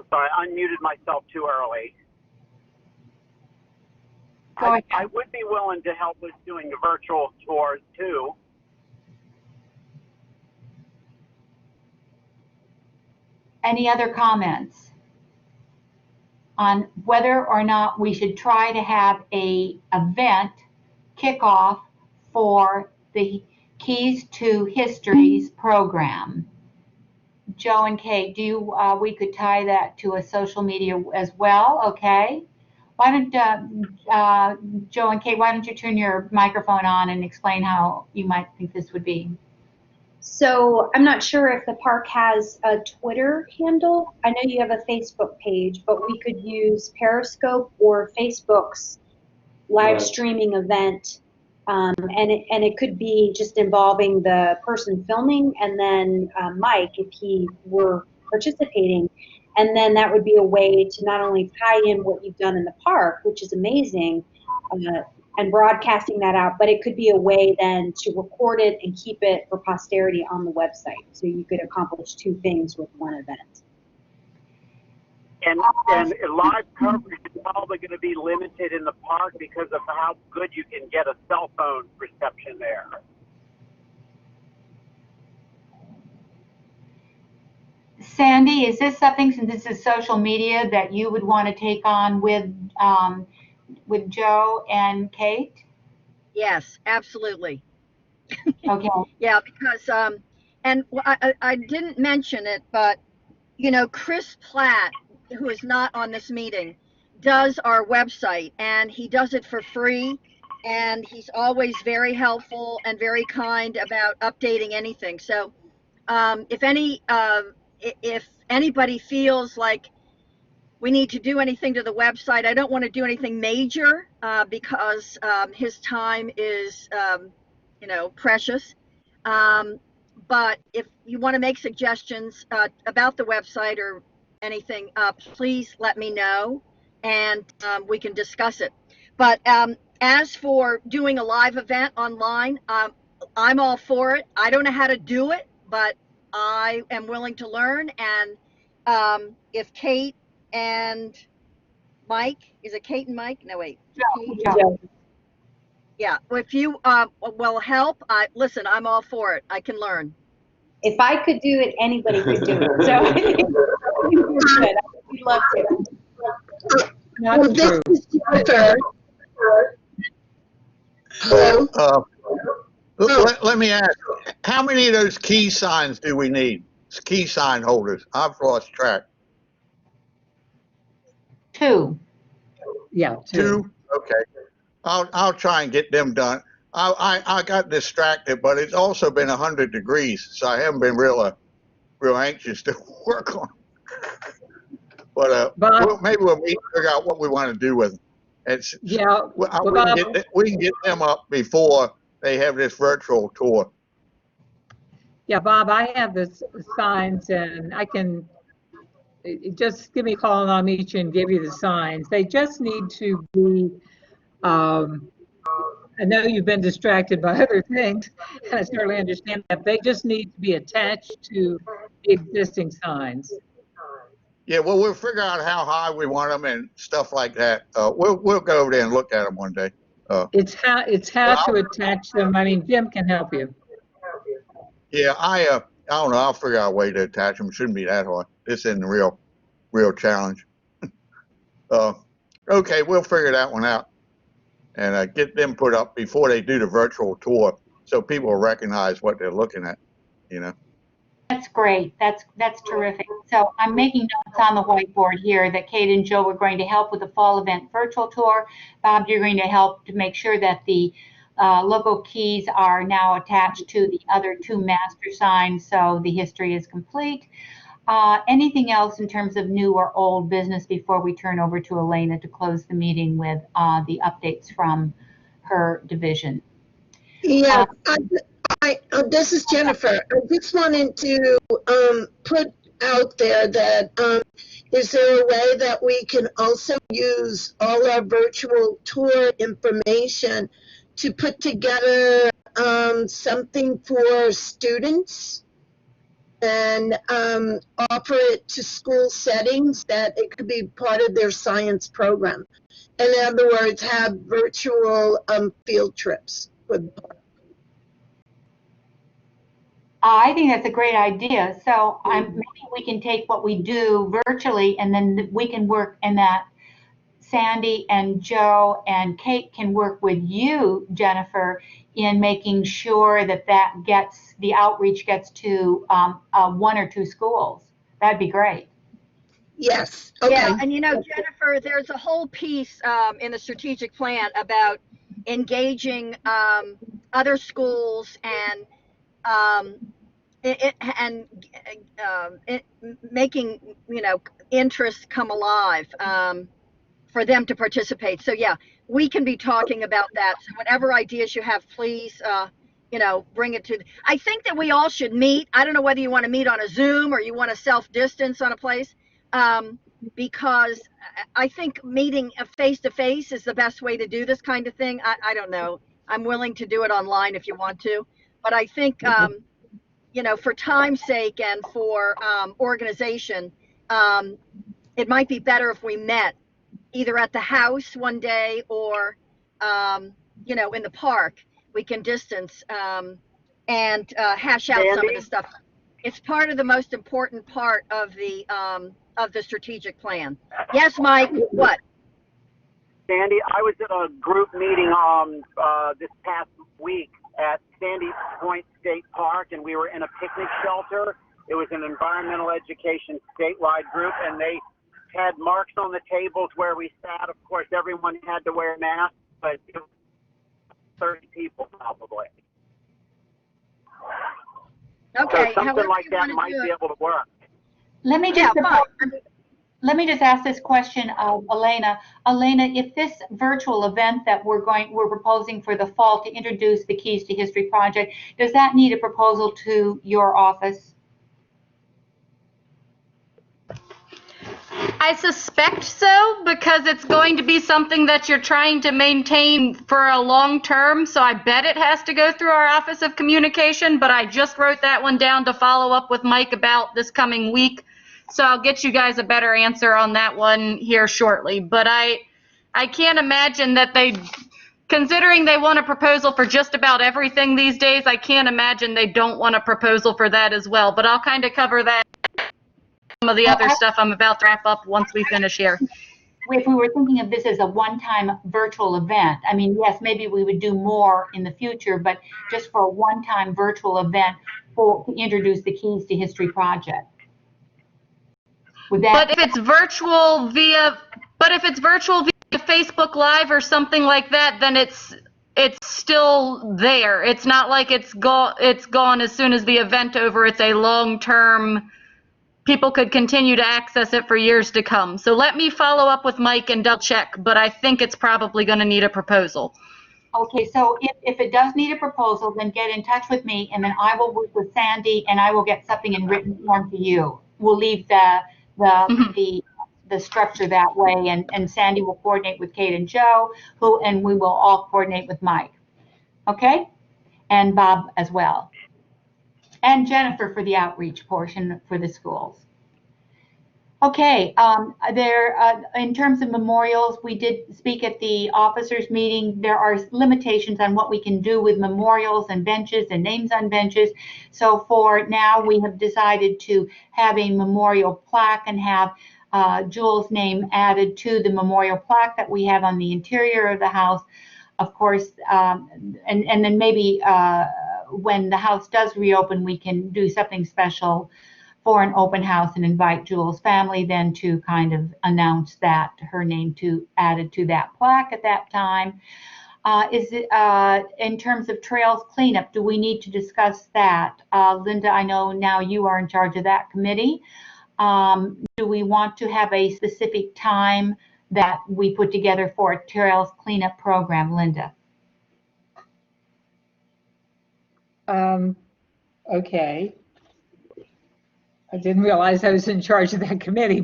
sorry, I unmuted myself too early. Go ahead. I would be willing to help with doing the virtual tours too. Any other comments on whether or not we should try to have a event kickoff for the Keys to Histories program? Joe and Kate, we could tie that to a social media as well, okay? Why don't, Joe and Kate, why don't you turn your microphone on and explain how you might think this would be? So I'm not sure if the park has a Twitter handle. I know you have a Facebook page, but we could use Periscope or Facebook's live streaming event. And it could be just involving the person filming and then Mike, if he were participating. And then that would be a way to not only tie in what you've done in the park, which is amazing, and broadcasting that out, but it could be a way then to record it and keep it for posterity on the website. So you could accomplish two things with one event. And live coverage is probably going to be limited in the park because of how good you can get a cell phone reception there. Sandy, is this something, since this is social media, that you would want to take on with Joe and Kate? Yes, absolutely. Okay. Yeah, because and I didn't mention it, but you know, Chris Platt, who is not on this meeting, does our website, and he does it for free, and he's always very helpful and very kind about updating anything. So if anybody feels like we need to do anything to the website, I don't want to do anything major because his time is you know, precious. Um, but if you want to make suggestions about the website or anything, please let me know, and we can discuss it. But as for doing a live event online, I'm all for it. I don't know how to do it, but I am willing to learn. And if Kate and Mike, is it Kate and Mike? No, wait. Kate? Joe. Yeah, if you will help, listen, I'm all for it. I can learn. If I could do it, anybody could do it. So I think we're good. We'd love to. Not Well, this true. is Jennifer. Hello? Let me ask, how many of those key signs do we need? Key sign holders. I've lost track. 2. Yeah, two. Two? Okay. I'll try and get them done. I got distracted, but it's also been 100 degrees, so I haven't been real anxious to work on. But Bob, maybe we'll meet and figure out what we want to do with them. It's yeah, we Bob, can get them up before they have this virtual tour. yeah, Bob, I have the signs, and I can just give me a call and I'll meet you and give you the signs. They just need to be, I know you've been distracted by other things, and I certainly understand that. They just need to be attached to the existing signs. Yeah, well, we'll figure out how high we want them and stuff like that. We'll go over there and look at them one day. It's how to attach them. I mean, Jim can help you. Yeah, I don't know. I'll figure out a way to attach them. It shouldn't be that hard. This isn't a real challenge. Okay, we'll figure that one out and get them put up before they do the virtual tour, so people will recognize what they're looking at. You know. That's great. That's terrific. So I'm making notes on the whiteboard here that Kate and Joe are going to help with the fall event virtual tour. Bob, you're going to help to make sure that the logo keys are now attached to the other 2 master signs, so the history is complete. Anything else in terms of new or old business before we turn over to Elena to close the meeting with the updates from her division? Yeah, this is Jennifer. I just wanted to put out there that is there a way that we can also use all our virtual tour information to put together something for students and offer it to school settings that it could be part of their science program? In other words, have virtual field trips with. I think that's a great idea. So maybe we can take what we do virtually, and then we can work in that. Sandy and Joe and Kate can work with you, Jennifer, in making sure that the outreach gets to 1 or 2 schools. That'd be great. Yes. Okay. Yeah, and you know, Jennifer, there's a whole piece in the strategic plan about engaging other schools and making, you know, interest come alive for them to participate. So yeah, we can be talking about that. So whatever ideas you have, please, you know, bring it to. I think that we all should meet. I don't know whether you want to meet on a Zoom or you want to self-distance on a place, because I think meeting face to face is the best way to do this kind of thing. I don't know. I'm willing to do it online if you want to, but I think, you know, for time's sake and for organization, it might be better if we met either at the house one day or, you know, in the park. We can distance and hash out some of the stuff. It's part of the most important part of the strategic plan. Yes, Mike. What? Sandy, I was at a group meeting this past week at Sandy Point State Park, and we were in a picnic shelter. It was an environmental education statewide group, and they had marks on the tables where we sat. Of course, everyone had to wear masks, but it was 30 people probably. Okay. So something however like you that wanna might do be it. able to work. Let me Yeah, just fine. let me just ask this question of Elena. Elena, if this virtual event that we're proposing for the fall to introduce the Keys to History project, does that need a proposal to your office? I suspect so, because it's going to be something that you're trying to maintain for a long term. So I bet it has to go through our Office of Communication, but I just wrote that one down to follow up with Mike about this coming week. So I'll get you guys a better answer on that one here shortly. But I can't imagine that considering they want a proposal for just about everything these days, I can't imagine they don't want a proposal for that as well. But I'll kind of cover that. Some of the other stuff I'm about to wrap up once we finish here. If we were thinking of this as a one-time virtual event, I mean, yes, maybe we would do more in the future, but just for a one-time virtual event to introduce the Keys to History project. Would that? But if it's virtual via Facebook Live or something like that, then it's still there. It's not like it's gone as soon as the event over. It's a long-term. People could continue to access it for years to come. So let me follow up with Mike and double check, but I think it's probably going to need a proposal. Okay, so if it does need a proposal, then get in touch with me, and then I will work with Sandy, and I will get something in written form to you. We'll leave the structure that way, and Sandy will coordinate with Kate and Joe, and we will all coordinate with Mike. Okay, and Bob as well. And Jennifer for the outreach portion for the schools. Okay, in terms of memorials, we did speak at the officers meeting. There are limitations on what we can do with memorials and benches and names on benches. So for now, we have decided to have a memorial plaque and have Jules' name added to the memorial plaque that we have on the interior of the house. Of course, and then maybe when the house does reopen, we can do something special for an open house and invite Jules' family then to kind of announce that her name added to that plaque at that time. Is it in terms of trails cleanup? Do we need to discuss that? Linda, I know now you are in charge of that committee. Do we want to have a specific time that we put together for a trails cleanup program, Linda? Okay. I didn't realize I was in charge of that committee,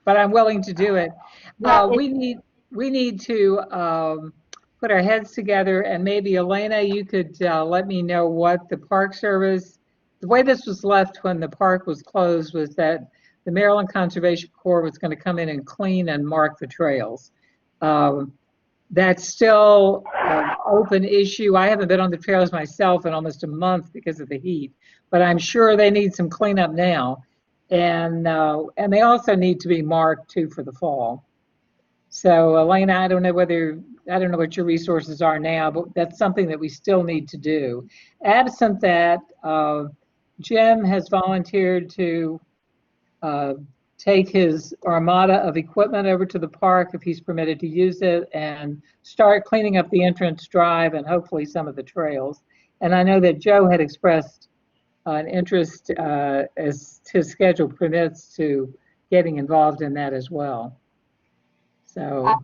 but I'm willing to do it. We need to put our heads together, and maybe Elena, you could let me know what the Park Service. The way this was left when the park was closed was that the Maryland Conservation Corps was going to come in and clean and mark the trails. That's still an open issue. I haven't been on the trails myself in almost a month because of the heat, but I'm sure they need some cleanup now. And they also need to be marked too for the fall. So Elena, I don't know what your resources are now, but that's something that we still need to do. Absent that, Jim has volunteered to take his armada of equipment over to the park if he's permitted to use it and start cleaning up the entrance drive and hopefully some of the trails. And I know that Joe had expressed an interest as his schedule permits to getting involved in that as well. So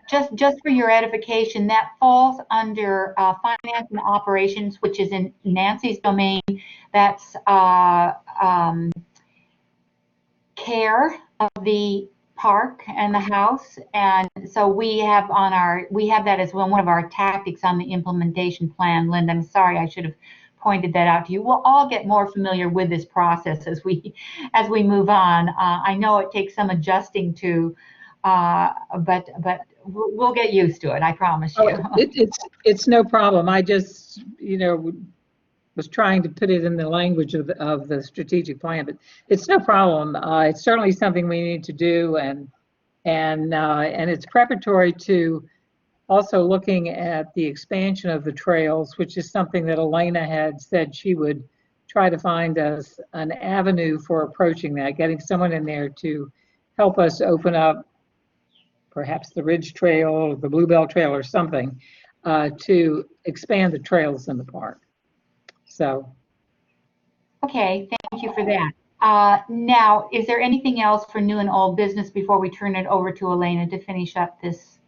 just for your edification, that falls under finance and operations, which is in Nancy's domain. That's care of the park and the house, and so we have that as one of our tactics on the implementation plan. Linda, I'm sorry, I should have pointed that out to you. We'll all get more familiar with this process as we move on. I know it takes some adjusting to, but we'll get used to it. I promise you. It's no problem. I just was trying to put it in the language of the strategic plan, but it's no problem. It's certainly something we need to do, and and it's preparatory to also looking at the expansion of the trails, which is something that Elena had said she would try to find us an avenue for approaching that, getting someone in there to help us open up perhaps the Ridge Trail or the Bluebell Trail or something to expand the trails in the park. So. Okay, thank you for that. Now, is there anything else for new and old business before we turn it over to Elena to finish up this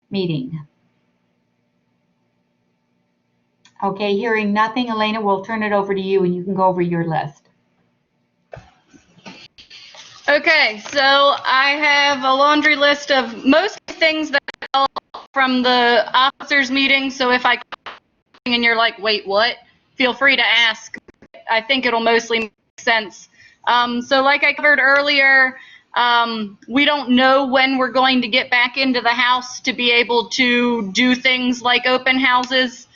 meeting? Okay, hearing nothing, Elena, we'll turn it over to you and you can go over your list. Okay, so I have a laundry list of most things that I from the officers meeting. So if I and you're like, wait, what? Feel free to ask. I think it'll mostly make sense. So like I covered earlier, we don't know when we're going to get back into the house to be able to do things like open houses.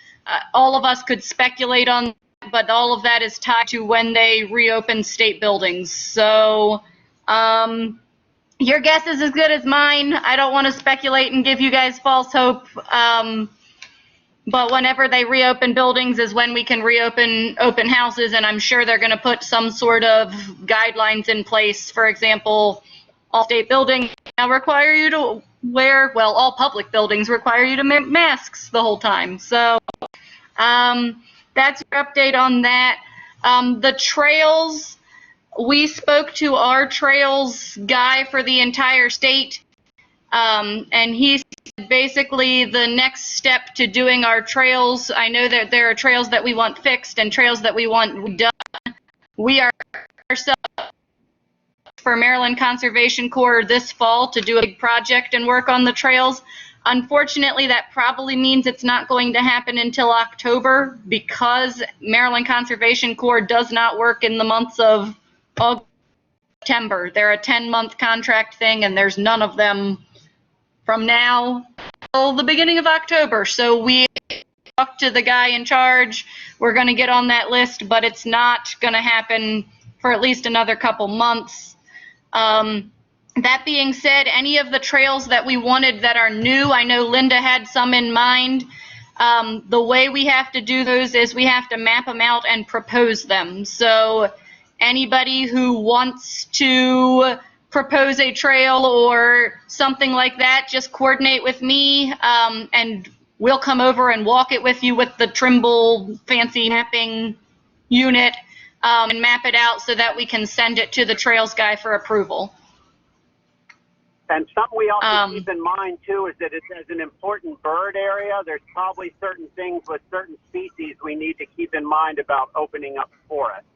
All of us could speculate on that, but all of that is tied to when they reopen state buildings. So your guess is as good as mine. I don't want to speculate and give you guys false hope. But whenever they reopen buildings is when we can reopen open houses, and I'm sure they're going to put some sort of guidelines in place. For example, all state buildings now require you to wear, well, all public buildings require you to wear masks the whole time. So that's your update on that. The trails, we spoke to our trails guy for the entire state, and he said basically the next step to doing our trails, I know that there are trails that we want fixed and trails that we want done. We are ourselves for Maryland Conservation Corps this fall to do a big project and work on the trails. Unfortunately, that probably means it's not going to happen until October because Maryland Conservation Corps does not work in the months of August, September. They're a 10-month contract thing, and there's none of them from now till the beginning of October. So we talked to the guy in charge. We're going to get on that list, but it's not going to happen for at least another couple months. That being said, any of the trails that we wanted that are new, I know Linda had some in mind. The way we have to do those is we have to map them out and propose them. So anybody who wants to propose a trail or something like that, just coordinate with me, and we'll come over and walk it with you with the Trimble fancy mapping unit, and map it out so that we can send it to the trails guy for approval. And something we also keep in mind too is that it's as an important bird area, there's probably certain things with certain species we need to keep in mind about opening up forests.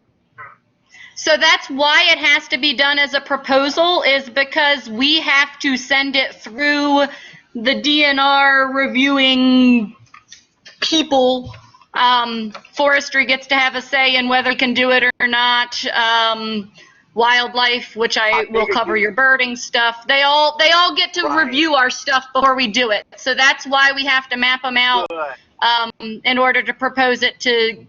So that's why it has to be done as a proposal, is because we have to send it through the DNR reviewing people. Forestry gets to have a say in whether we can do it or not. Wildlife, which I will cover your birding stuff. They all get to review our stuff before we do it. So that's why we have to map them out in order to propose it to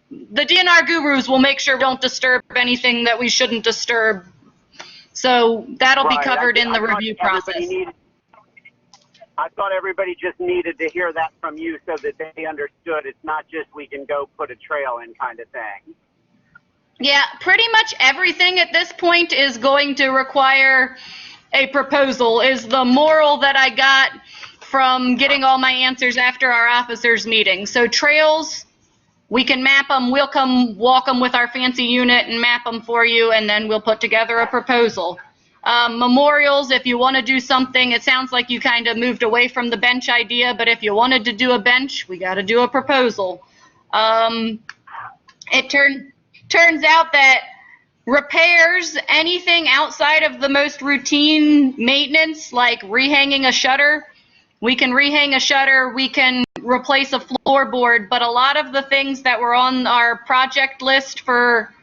the DNR gurus. Will make sure we don't disturb anything that we shouldn't disturb. So that'll be covered in the review process. I thought everybody just needed to hear that from you so that they understood it's not just we can go put a trail in kind of thing. Yeah, pretty much everything at this point is going to require a proposal, is the moral that I got from getting all my answers after our officers meeting. So trails, we can map them, we'll come walk them with our fancy unit and map them for you, and then we'll put together a proposal. Memorials, if you want to do something, it sounds like you kind of moved away from the bench idea, but if you wanted to do a bench, we got to do a proposal. It turns out that repairs, anything outside of the most routine maintenance, like rehanging a shutter, we can rehang a shutter, we can replace a floorboard, but a lot of the things that were on our project list for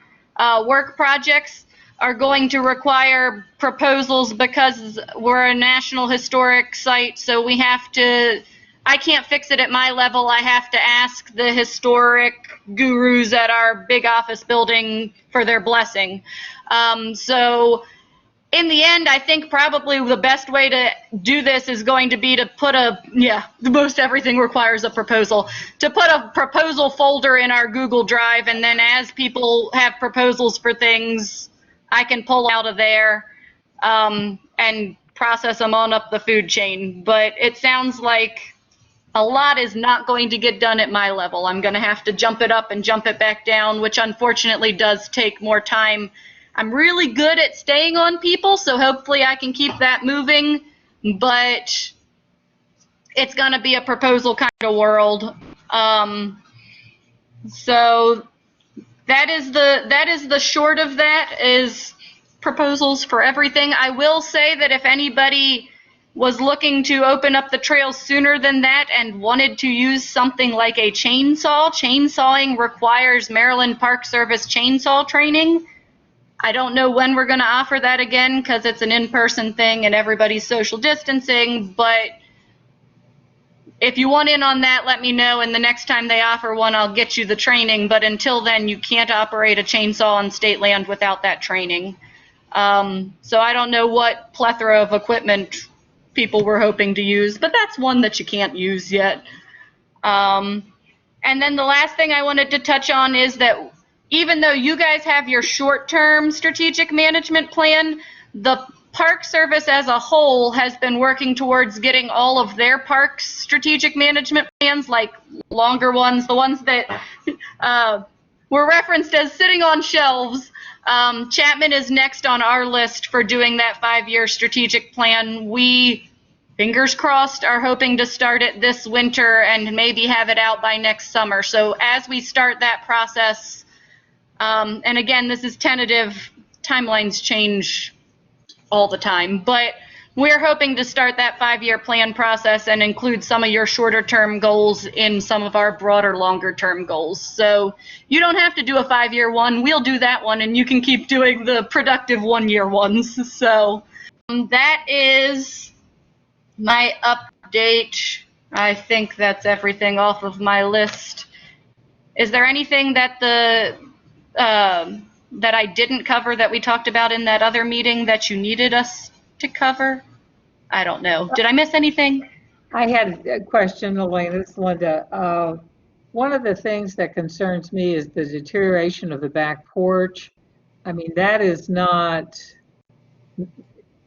work projects are going to require proposals because we're a National Historic Site, so we have to, I can't fix it at my level. I have to ask the historic gurus at our big office building for their blessing. So in the end, I think probably the best way to do this is going to be to put most everything requires a proposal, to put a proposal folder in our Google Drive, and then as people have proposals for things, I can pull out of there and process them on up the food chain. But it sounds like a lot is not going to get done at my level. I'm going to have to jump it up and jump it back down, which unfortunately does take more time. I'm really good at staying on people, so hopefully I can keep that moving, but it's going to be a proposal kind of world. So that is the short of that, is proposals for everything. I will say that if anybody was looking to open up the trails sooner than that and wanted to use something like a chainsaw, chainsawing requires Maryland Park Service chainsaw training. I don't know when we're going to offer that again because it's an in-person thing and everybody's social distancing, but if you want in on that, let me know, and the next time they offer one, I'll get you the training. But until then, you can't operate a chainsaw on state land without that training. So I don't know what plethora of equipment people were hoping to use, but that's one that you can't use yet. And then the last thing I wanted to touch on is that even though you guys have your short-term strategic management plan, the Park Service as a whole has been working towards getting all of their parks strategic management plans, like longer ones, the ones that were referenced as sitting on shelves. Chapman is next on our list for doing that 5-year strategic plan. We, fingers crossed, are hoping to start it this winter and maybe have it out by next summer. So as we start that process, and again, this is tentative, timelines change all the time, but we're hoping to start that 5-year plan process and include some of your shorter term goals in some of our broader longer term goals. So you don't have to do a 5-year one, we'll do that one, and you can keep doing the productive 1-year ones. So that is my update. I think that's everything off of my list. Is there anything that that I didn't cover that we talked about in that other meeting that you needed us to cover? I don't know. Did I miss anything? I had a question, Elaine. It's Linda. One of the things that concerns me is the deterioration of the back porch. I mean, that is not,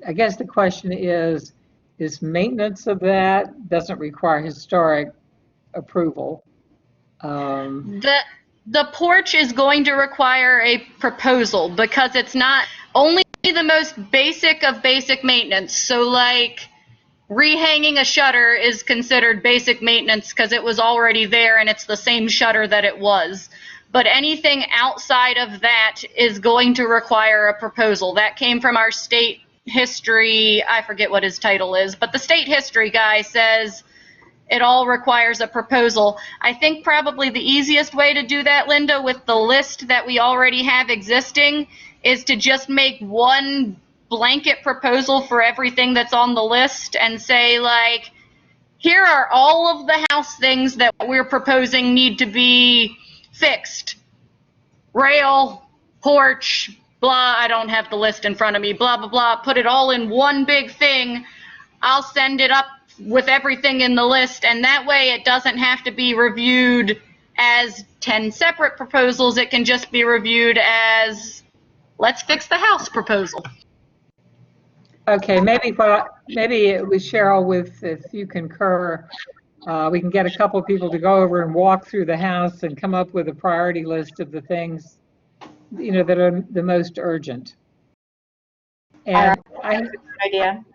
I guess the question is maintenance of that doesn't require historic approval? The porch is going to require a proposal because it's not only the most basic of basic maintenance. So like rehanging a shutter is considered basic maintenance because it was already there and it's the same shutter that it was. But anything outside of that is going to require a proposal. That came from our state history, I forget what his title is, but the state history guy says it all requires a proposal. I think probably the easiest way to do that, Linda, with the list that we already have existing, is to just make one blanket proposal for everything that's on the list and say, like, here are all of the house things that we're proposing need to be fixed. Rail, porch, blah, I don't have the list in front of me, blah, blah, blah. Put it all in one big thing. I'll send it up with everything in the list, and that way it doesn't have to be reviewed as 10 separate proposals. It can just be reviewed as, let's fix the house proposal. Okay, maybe with Cheryl, if you concur, we can get a couple of people to go over and walk through the house and come up with a priority list of the things, you know, that are the most urgent. And Good idea.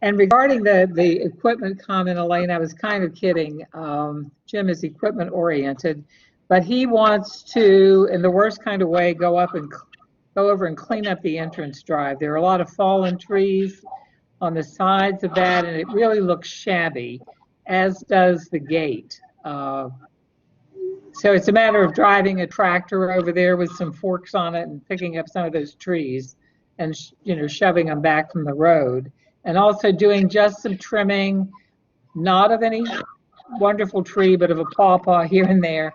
And regarding the equipment comment, Elaine, I was kind of kidding. Jim is equipment oriented, but he wants to, in the worst kind of way, go over and clean up the entrance drive. There are a lot of fallen trees on the sides of that, and it really looks shabby, as does the gate. So it's a matter of driving a tractor over there with some forks on it and picking up some of those trees and shoving them back from the road. And also doing just some trimming, not of any wonderful tree, but of a pawpaw here and there,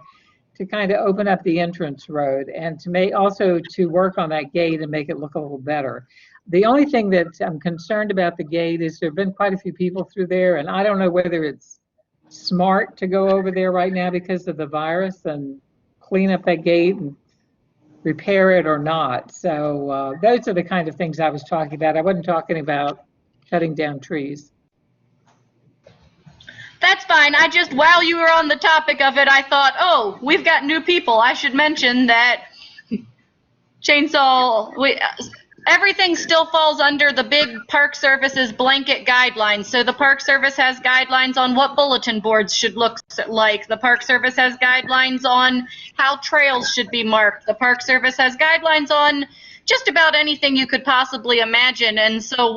to kind of open up the entrance road and to also to work on that gate and make it look a little better. The only thing that I'm concerned about the gate is there have been quite a few people through there, and I don't know whether it's smart to go over there right now because of the virus and clean up that gate and repair it or not. So those are the kind of things I was talking about. I wasn't talking about cutting down trees. That's fine. I just, while you were on the topic of it, I thought, oh, we've got new people. I should mention that everything still falls under the big Park Service's blanket guidelines. So the Park Service has guidelines on what bulletin boards should look like. The Park Service has guidelines on how trails should be marked. The Park Service has guidelines on just about anything you could possibly imagine. And so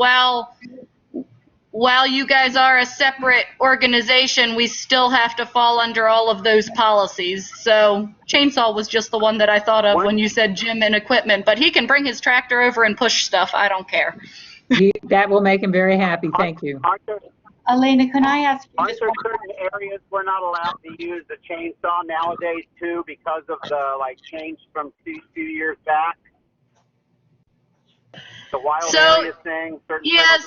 while you guys are a separate organization, we still have to fall under all of those policies. So Chainsaw was just the one that I thought of when you said gym and equipment, but he can bring his tractor over and push stuff. I don't care. That will make him very happy. Thank you. Elena, can I ask you Aren't there certain areas we're not allowed to use the chainsaw nowadays too because of the change from few years back? The wild area thing. Yeah,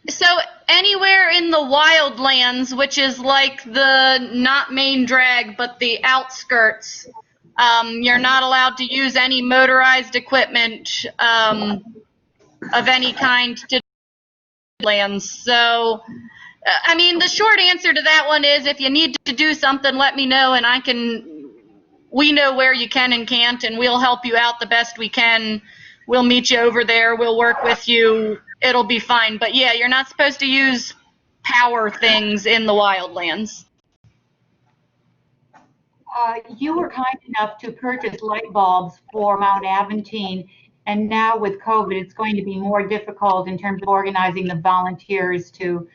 so anywhere in the wildlands, which is like the not main drag but the outskirts, you're not allowed to use any motorized equipment of any kind to lands. So, I mean, the short answer to that one is if you need to do something, let me know, and we know where you can and can't, and we'll help you out the best we can. We'll meet you over there. We'll work with you. It'll be fine. But yeah, you're not supposed to use power things in the wildlands. You were kind enough to purchase light bulbs for Mount Aventine, and now with COVID, it's going to be more difficult in terms of organizing the volunteers to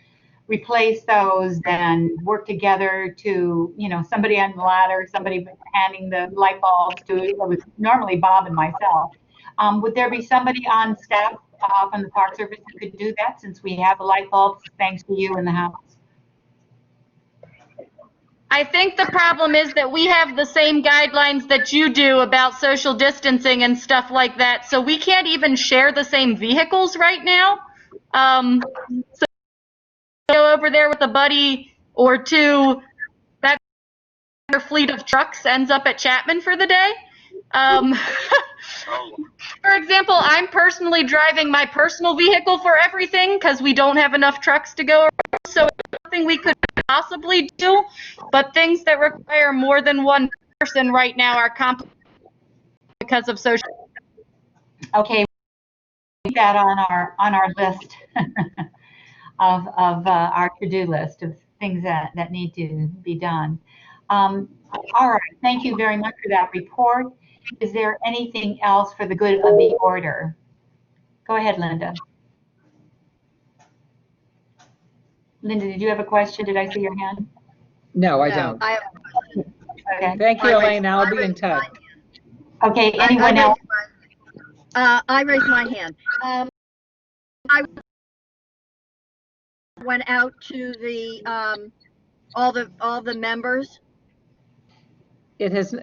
replace those and work together to, somebody on the ladder, somebody handing the light bulbs to, it was normally Bob and myself. Would there be somebody on staff from the Park Service who could do that, since we have the light bulbs thanks to you in the house? I think the problem is that we have the same guidelines that you do about social distancing and stuff like that, so we can't even share the same vehicles right now. So go over there with a buddy or two, that fleet of trucks ends up at Chapman for the day. For example, I'm personally driving my personal vehicle for everything because we don't have enough trucks to go around, so it's something we could possibly do, but things that require more than one person right now are complicated because of social. Okay, put that on our list of our to-do list of things that need to be done. All right, thank you very much for that report. Is there anything else for the good of the order? Go ahead, Linda. Linda, did you have a question? Did I see your hand? No, I don't. I have a question. Okay. Thank you, Elaine. I'll be in touch. Okay, anyone else? I raised my hand. I went out to the all the members. It's,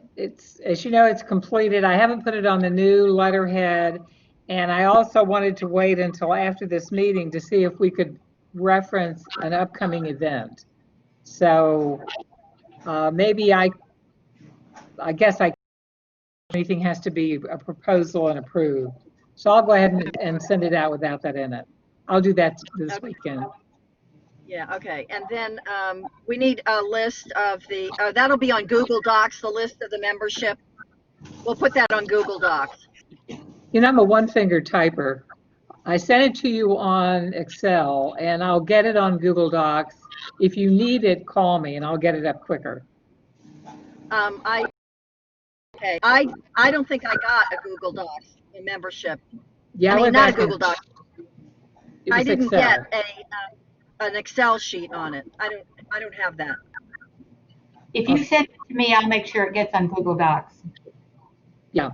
as you know, it's completed. I haven't put it on the new letterhead, and I also wanted to wait until after this meeting to see if we could reference an upcoming event. So maybe I guess anything has to be a proposal and approved. So I'll go ahead and send it out without that in it. I'll do that this weekend. Yeah, okay. And then we need a list of the, that'll be on Google Docs, the list of the membership. We'll put that on Google Docs. You know, I'm a one-finger typer. I sent it to you on Excel, and I'll get it on Google Docs. If you need it, call me, and I'll get it up quicker. I don't think I got a Google Docs, a membership. Yeah, I mean, not a Google Docs. I didn't Excel. get an Excel sheet on it. I don't have that. If you send it to me, I'll make sure it gets on Google Docs. Yeah.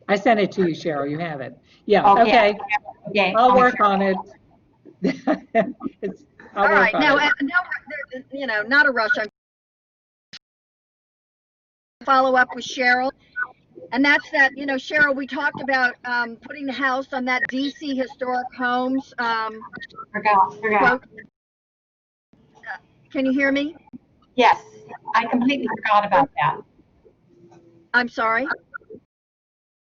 I sent it to you, Cheryl. You have it. Yeah, okay. Okay. I'll work on it. All right. Now, you know, not a rush. I'm follow up with Cheryl. And that's that, you know, Cheryl, we talked about putting the house on that DC Historic Homes Forgot. quote. Can you hear me? Yes, I completely forgot about that. I'm sorry.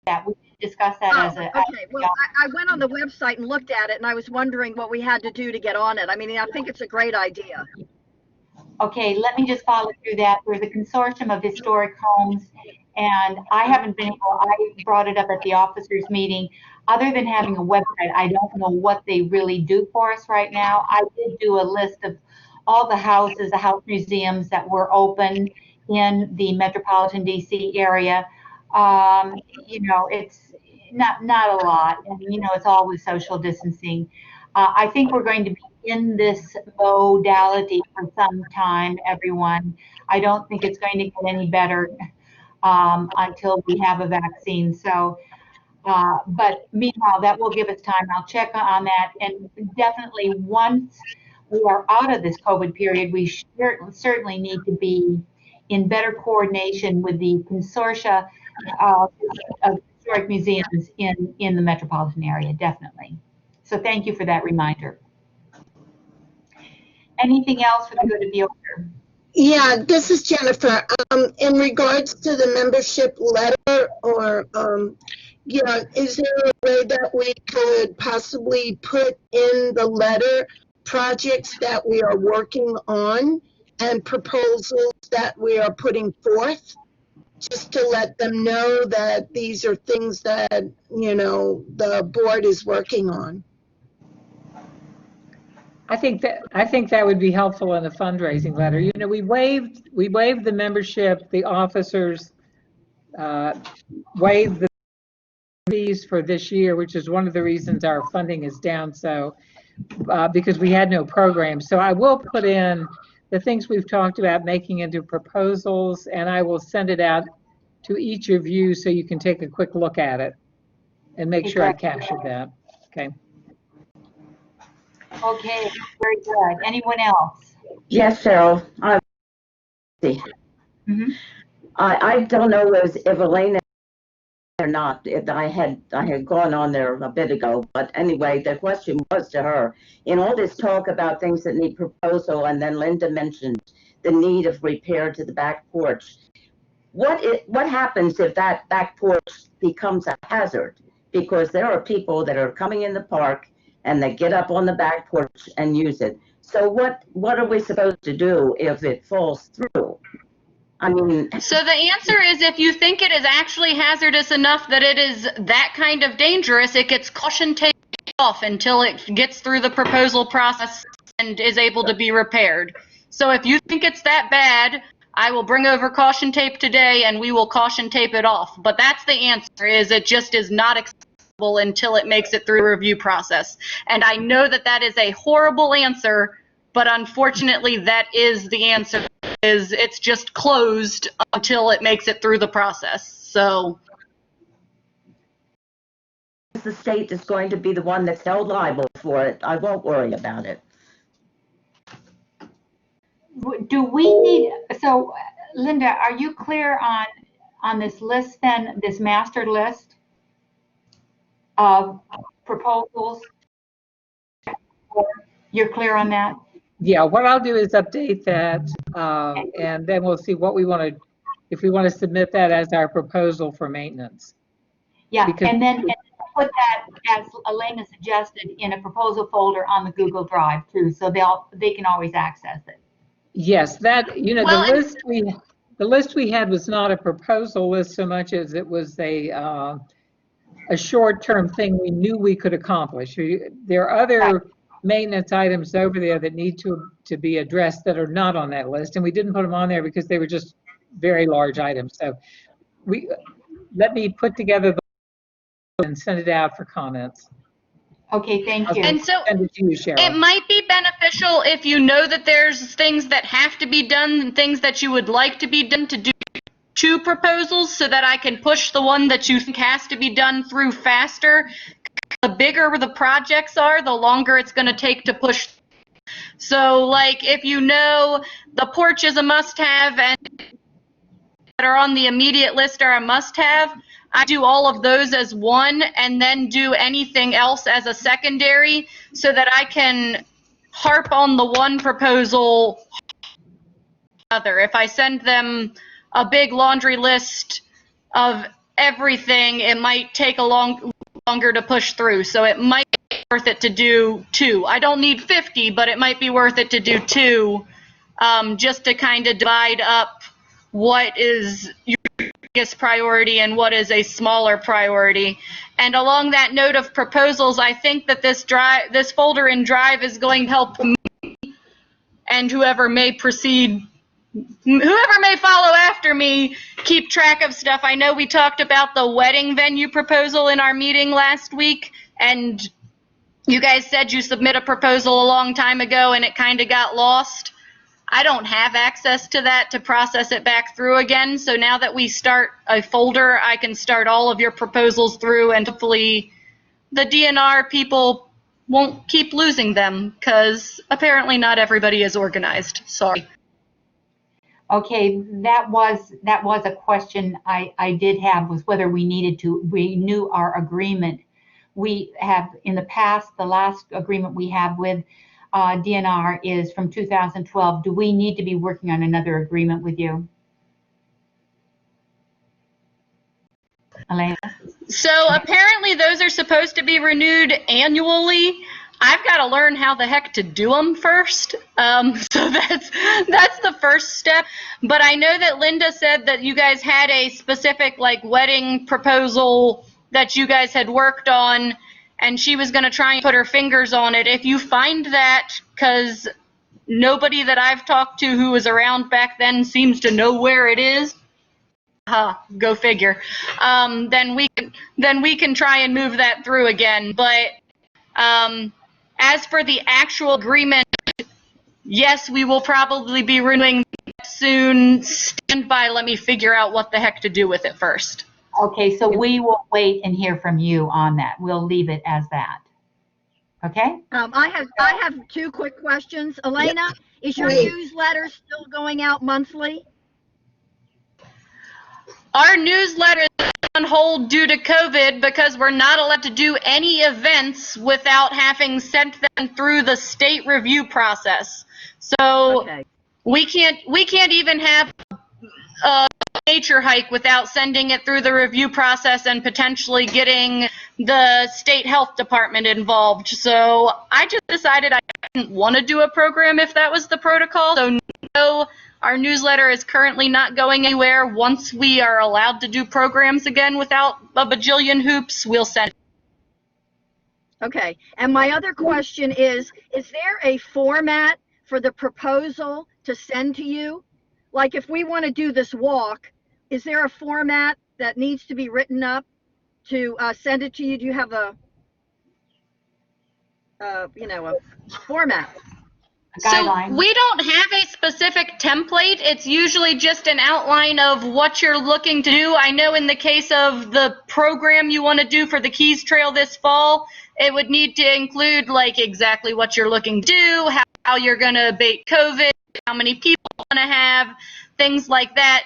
Yeah, we did discuss that as a. Okay. Well, I went on the website and looked at it, and I was wondering what we had to do to get on it. I mean, I think it's a great idea. Okay, let me just follow through that. There's a consortium of historic homes, and I haven't been able, I brought it up at the officers meeting. Other than having a website, I don't know what they really do for us right now. I did do a list of all the houses, the house museums that were open in the metropolitan DC area. You know, it's not a lot, and you know, it's all with social distancing. I think we're going to be in this modality for some time, everyone. I don't think it's going to get any better until we have a vaccine. So, but meanwhile, that will give us time. I'll check on that. And definitely once we are out of this COVID period, we certainly need to be in better coordination with the consortia of historic museums in the metropolitan area, definitely. So thank you for that reminder. Anything else for the good of the order? Yeah, this is Jennifer. In regards to the membership letter, or is there a way that we could possibly put in the letter projects that we are working on and proposals that we are putting forth, just to let them know that these are things that, you know, the board is working on? I think that would be helpful in a fundraising letter. You know, we waived the membership, the officers waived the fees for this year, which is one of the reasons our funding is down so because we had no program. So I will put in the things we've talked about making into proposals, and I will send it out to each of you so you can take a quick look at it and make sure I captured that. Okay. Okay, very good. Anyone else? Yes, Cheryl. I don't know if Elaine or not. I had gone on there a bit ago, but anyway, the question was to her. In all this talk about things that need proposal, and then Linda mentioned the need of repair to the back porch. What happens if that back porch becomes a hazard? Because there are people that are coming in the park and they get up on the back porch and use it. So what are we supposed to do if it falls through? I mean, So the answer is, if you think it is actually hazardous enough that it is that kind of dangerous, it gets caution taped off until it gets through the proposal process and is able to be repaired. So if you think it's that bad, I will bring over caution tape today and we will caution tape it off. But that's the answer, is it just is not acceptable until it makes it through the review process. And I know that that is a horrible answer, but unfortunately that is the answer. Is it's just closed until it makes it through the process. So the state is going to be the one that's held liable for it. I won't worry about it. Do we need, so Linda, are you clear on this list then, this master list of proposals? You're clear on that? Yeah, what I'll do is update that, and then we'll see what we want to, if we want to submit that as our proposal for maintenance. Yeah, Because- and then put that, as Elena suggested, in a proposal folder on the Google Drive too, so they can always access it. Yes, that, you know, Well, the list we had was not a proposal list so much as it was a short-term thing we knew we could accomplish. There are other maintenance items over there that need to be addressed that are not on that list, and we didn't put them on there because they were just very large items. So let me put together the and send it out for comments. Okay, thank you. and so Send it to you, Cheryl. it might be beneficial if you know that there's things that have to be done and things that you would like to be done, to do 2 proposals so that I can push the one that you think has to be done through faster. The bigger the projects are, the longer it's going to take to push. So like if you know the porch is a must-have and that are on the immediate list are a must-have. I do all of those as one and then do anything else as a secondary so that I can harp on the one proposal other. If I send them a big laundry list of everything, it might take longer to push through. So it might be worth it to do 2. I don't need 50, but it might be worth it to do 2, just to kind of divide up what is your biggest priority and what is a smaller priority. And along that note of proposals, I think that this folder in Drive is going to help me and whoever may follow after me keep track of stuff. I know we talked about the wedding venue proposal in our meeting last week, and you guys said you submit a proposal a long time ago and it kind of got lost. I don't have access to that to process it back through again. So now that we start a folder, I can start all of your proposals through, and hopefully the DNR people won't keep losing them, because apparently not everybody is organized. Sorry. Okay, that was a question I did have, was whether we needed to renew our agreement. We have in the past, the last agreement we have with DNR is from 2012. Do we need to be working on another agreement with you? Elena? So apparently those are supposed to be renewed annually. I've got to learn how the heck to do them first. So that's the first step. But I know that Linda said that you guys had a specific wedding proposal that you guys had worked on, and she was going to try and put her fingers on it. If you find that, because nobody that I've talked to who was around back then seems to know where it is, go figure, then we can try and move that through again. But as for the actual agreement, yes, we will probably be renewing that soon. Stand by, let me figure out what the heck to do with it first. Okay, so we will wait and hear from you on that. We'll leave it as that. Okay? I have 2 quick questions. Elena, is your newsletter still going out monthly? Our newsletter is on hold due to COVID because we're not allowed to do any events without having sent them through the state review process. So we can't even have a nature hike without sending it through the review process and potentially getting the state health department involved. So I just decided I didn't want to do a program if that was the protocol. So no, our newsletter is currently not going anywhere. Once we are allowed to do programs again without a bajillion hoops, we'll send it. Okay. And my other question is there a format for the proposal to send to you? Like if we want to do this walk, is there a format that needs to be written up to send it to you? Do you have a format? So we don't have a specific template. It's usually just an outline of what you're looking to do. I know in the case of the program you want to do for the Keys Trail this fall, it would need to include exactly what you're looking to do, how you're going to abate COVID, how many people you want to have, things like that.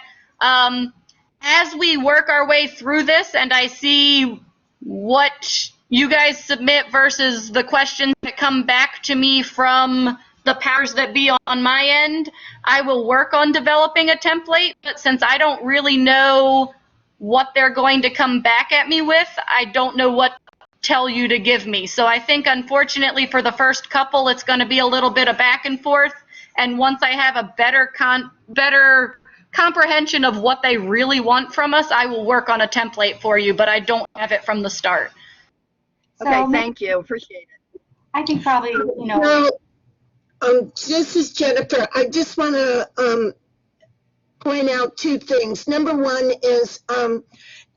As we work our way through this and I see what you guys submit versus the questions that come back to me from the powers that be on my end, I will work on developing a template. But since I don't really know what they're going to come back at me with, I don't know what to tell you to give me. So I think, unfortunately, for the first couple, it's going to be a little bit of back and forth. And once I have a better comprehension of what they really want from us, I will work on a template for you, but I don't have it from the start. Okay, thank you. Appreciate it. I think probably, this is Jennifer. I just want to point out 2 things. Number one is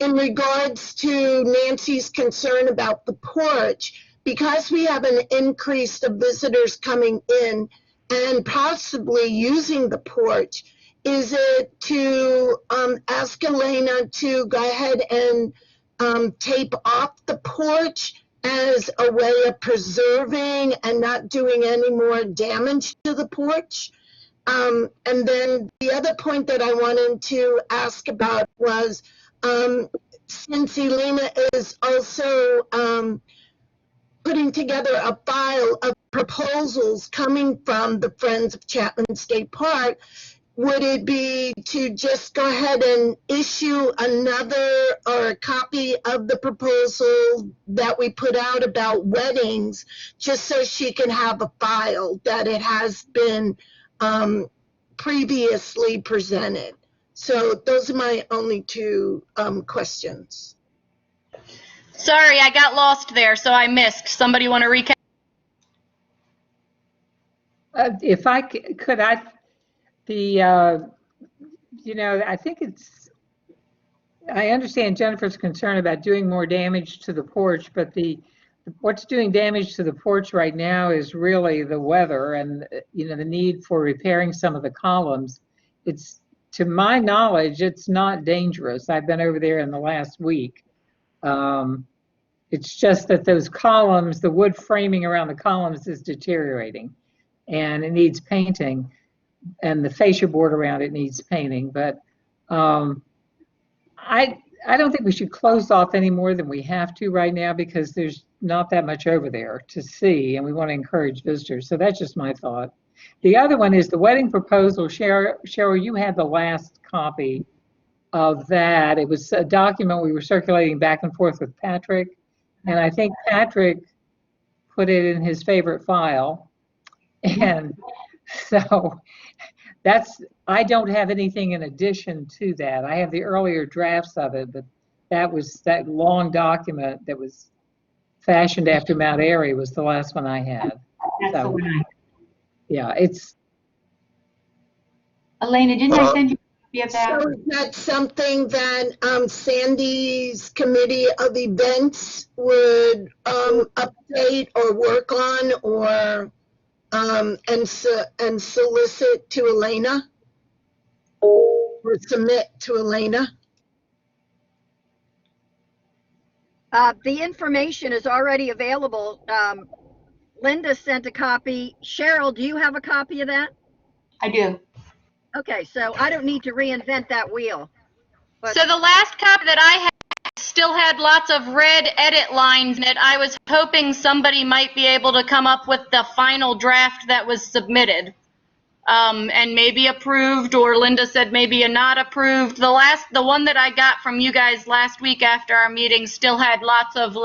in regards to Nancy's concern about the porch, because we have an increase of visitors coming in and possibly using the porch, is it to ask Elena to go ahead and tape off the porch as a way of preserving and not doing any more damage to the porch? And then the other point that I wanted to ask about was, since Elena is also putting together a file of proposals coming from the Friends of Chapman State Park, would it be to just go ahead and issue another or a copy of the proposal that we put out about weddings, just so she can have a file that it has been previously presented? So those are my only two questions. Sorry, I got lost there, so I missed. Somebody want to recap? If I could, I think I understand Jennifer's concern about doing more damage to the porch, but what's doing damage to the porch right now is really the weather and, the need for repairing some of the columns. To my knowledge, it's not dangerous. I've been over there in the last week. It's just that those columns, the wood framing around the columns is deteriorating and it needs painting, and the fascia board around it needs painting. But I don't think we should close off any more than we have to right now, because there's not that much over there to see, and we want to encourage visitors. So that's just my thought. The other one is the wedding proposal. Cheryl, you had the last copy of that. It was a document we were circulating back and forth with Patrick, and I think Patrick put it in his favorite file. And so I don't have anything in addition to that. I have the earlier drafts of it, but that long document that was fashioned after Mount Airy was the last one I had. That's the one I. Yeah, it's. Elena, didn't I send you a copy of that? So is that something that Sandy's committee of events would update or work on, or and solicit to Elena, or submit to Elena? The information is already available. Linda sent a copy. Cheryl, do you have a copy of that? I do. Okay, so I don't need to reinvent that wheel. But So the last copy that I had still had lots of red edit lines in it. I was hoping somebody might be able to come up with the final draft that was submitted, and maybe approved, or Linda said maybe a not approved. The one that I got from you guys last week after our meeting still had lots of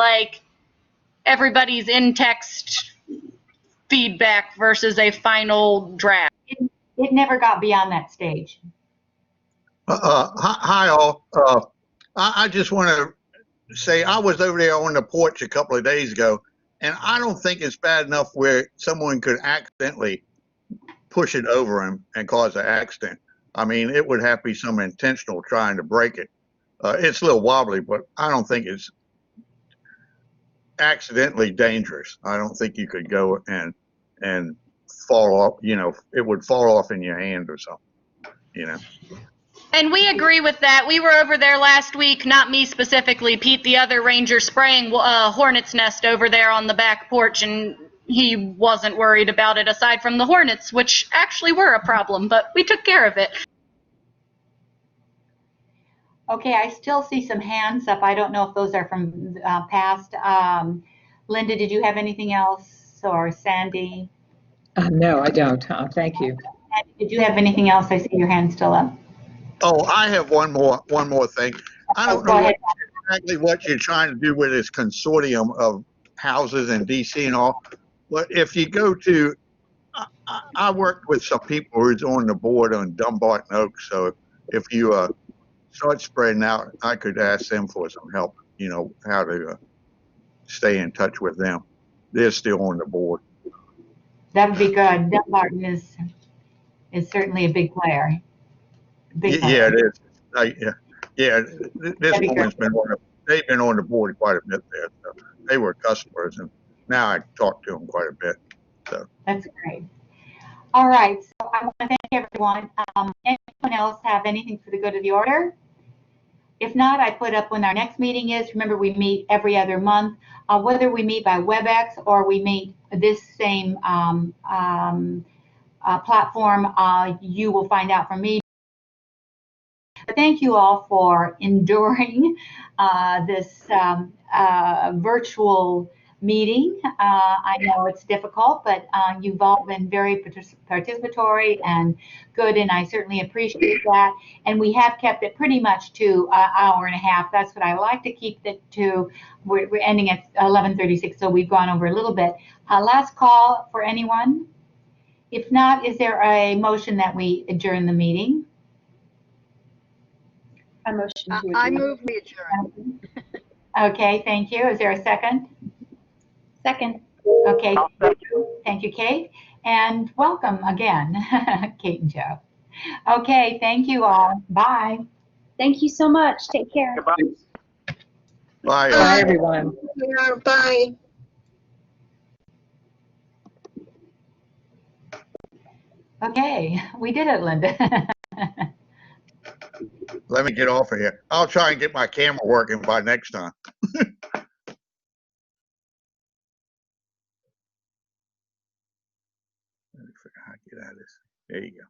everybody's in-text feedback versus a final draft. It never got beyond that stage. Hi all. I just want to say I was over there on the porch a couple of days ago, and I don't think it's bad enough where someone could accidentally push it over him and cause an accident. I mean, it would have to be some intentional trying to break it. It's a little wobbly, but I don't think it's accidentally dangerous. I don't think you could go and fall off, it would fall off in your hand or something, And we agree with that. We were over there last week, not me specifically, Pete, the other ranger, spraying hornet's nest over there on the back porch, and he wasn't worried about it aside from the hornets, which actually were a problem, but we took care of it. Okay, I still see some hands up. I don't know if those are from past. Linda, did you have anything else, or Sandy? No, I don't. Thank you. Did you have anything else? I see your hand still up. Oh, I have one more thing. I don't Go know ahead. exactly what you're trying to do with this consortium of houses in DC and all, but if you go to, I worked with some people who's on the board on Dumbarton Oaks, so if you start spreading out, I could ask them for some help, how to stay in touch with them. They're still on the board. That would be good. Dumbarton is certainly a big player. Yeah, it is. This woman's they've been on the board quite a bit there. So they were customers, and now I talk to them quite a bit. So that's great. All right, so I want to thank everyone. Anyone else have anything for the good of the order? If not, I put up when our next meeting is. Remember, we meet every other month. Whether we meet by WebEx or we meet this same platform, you will find out from me. Thank you all for enduring this virtual meeting. I know it's difficult, but you've all been very participatory and good, and I certainly appreciate that. And we have kept it pretty much to an hour and a half. That's what I like to keep it to. We're ending at 11:36, so we've gone over a little bit. Last call for anyone? If not, is there a motion that we adjourn the meeting? A motion to adjourn. I move we adjourn. Okay, thank you. Is there a second? Second. Okay, thank you, Kate. And welcome again, Kate and Joe. Okay, thank you all. Bye. Thank you so much. Take care. Goodbye. Bye. Bye, everyone. Yeah, bye. Okay, we did it, Linda. Let me get off of here. I'll try and get my camera working by next time. I forgot how to get out of this. There you go.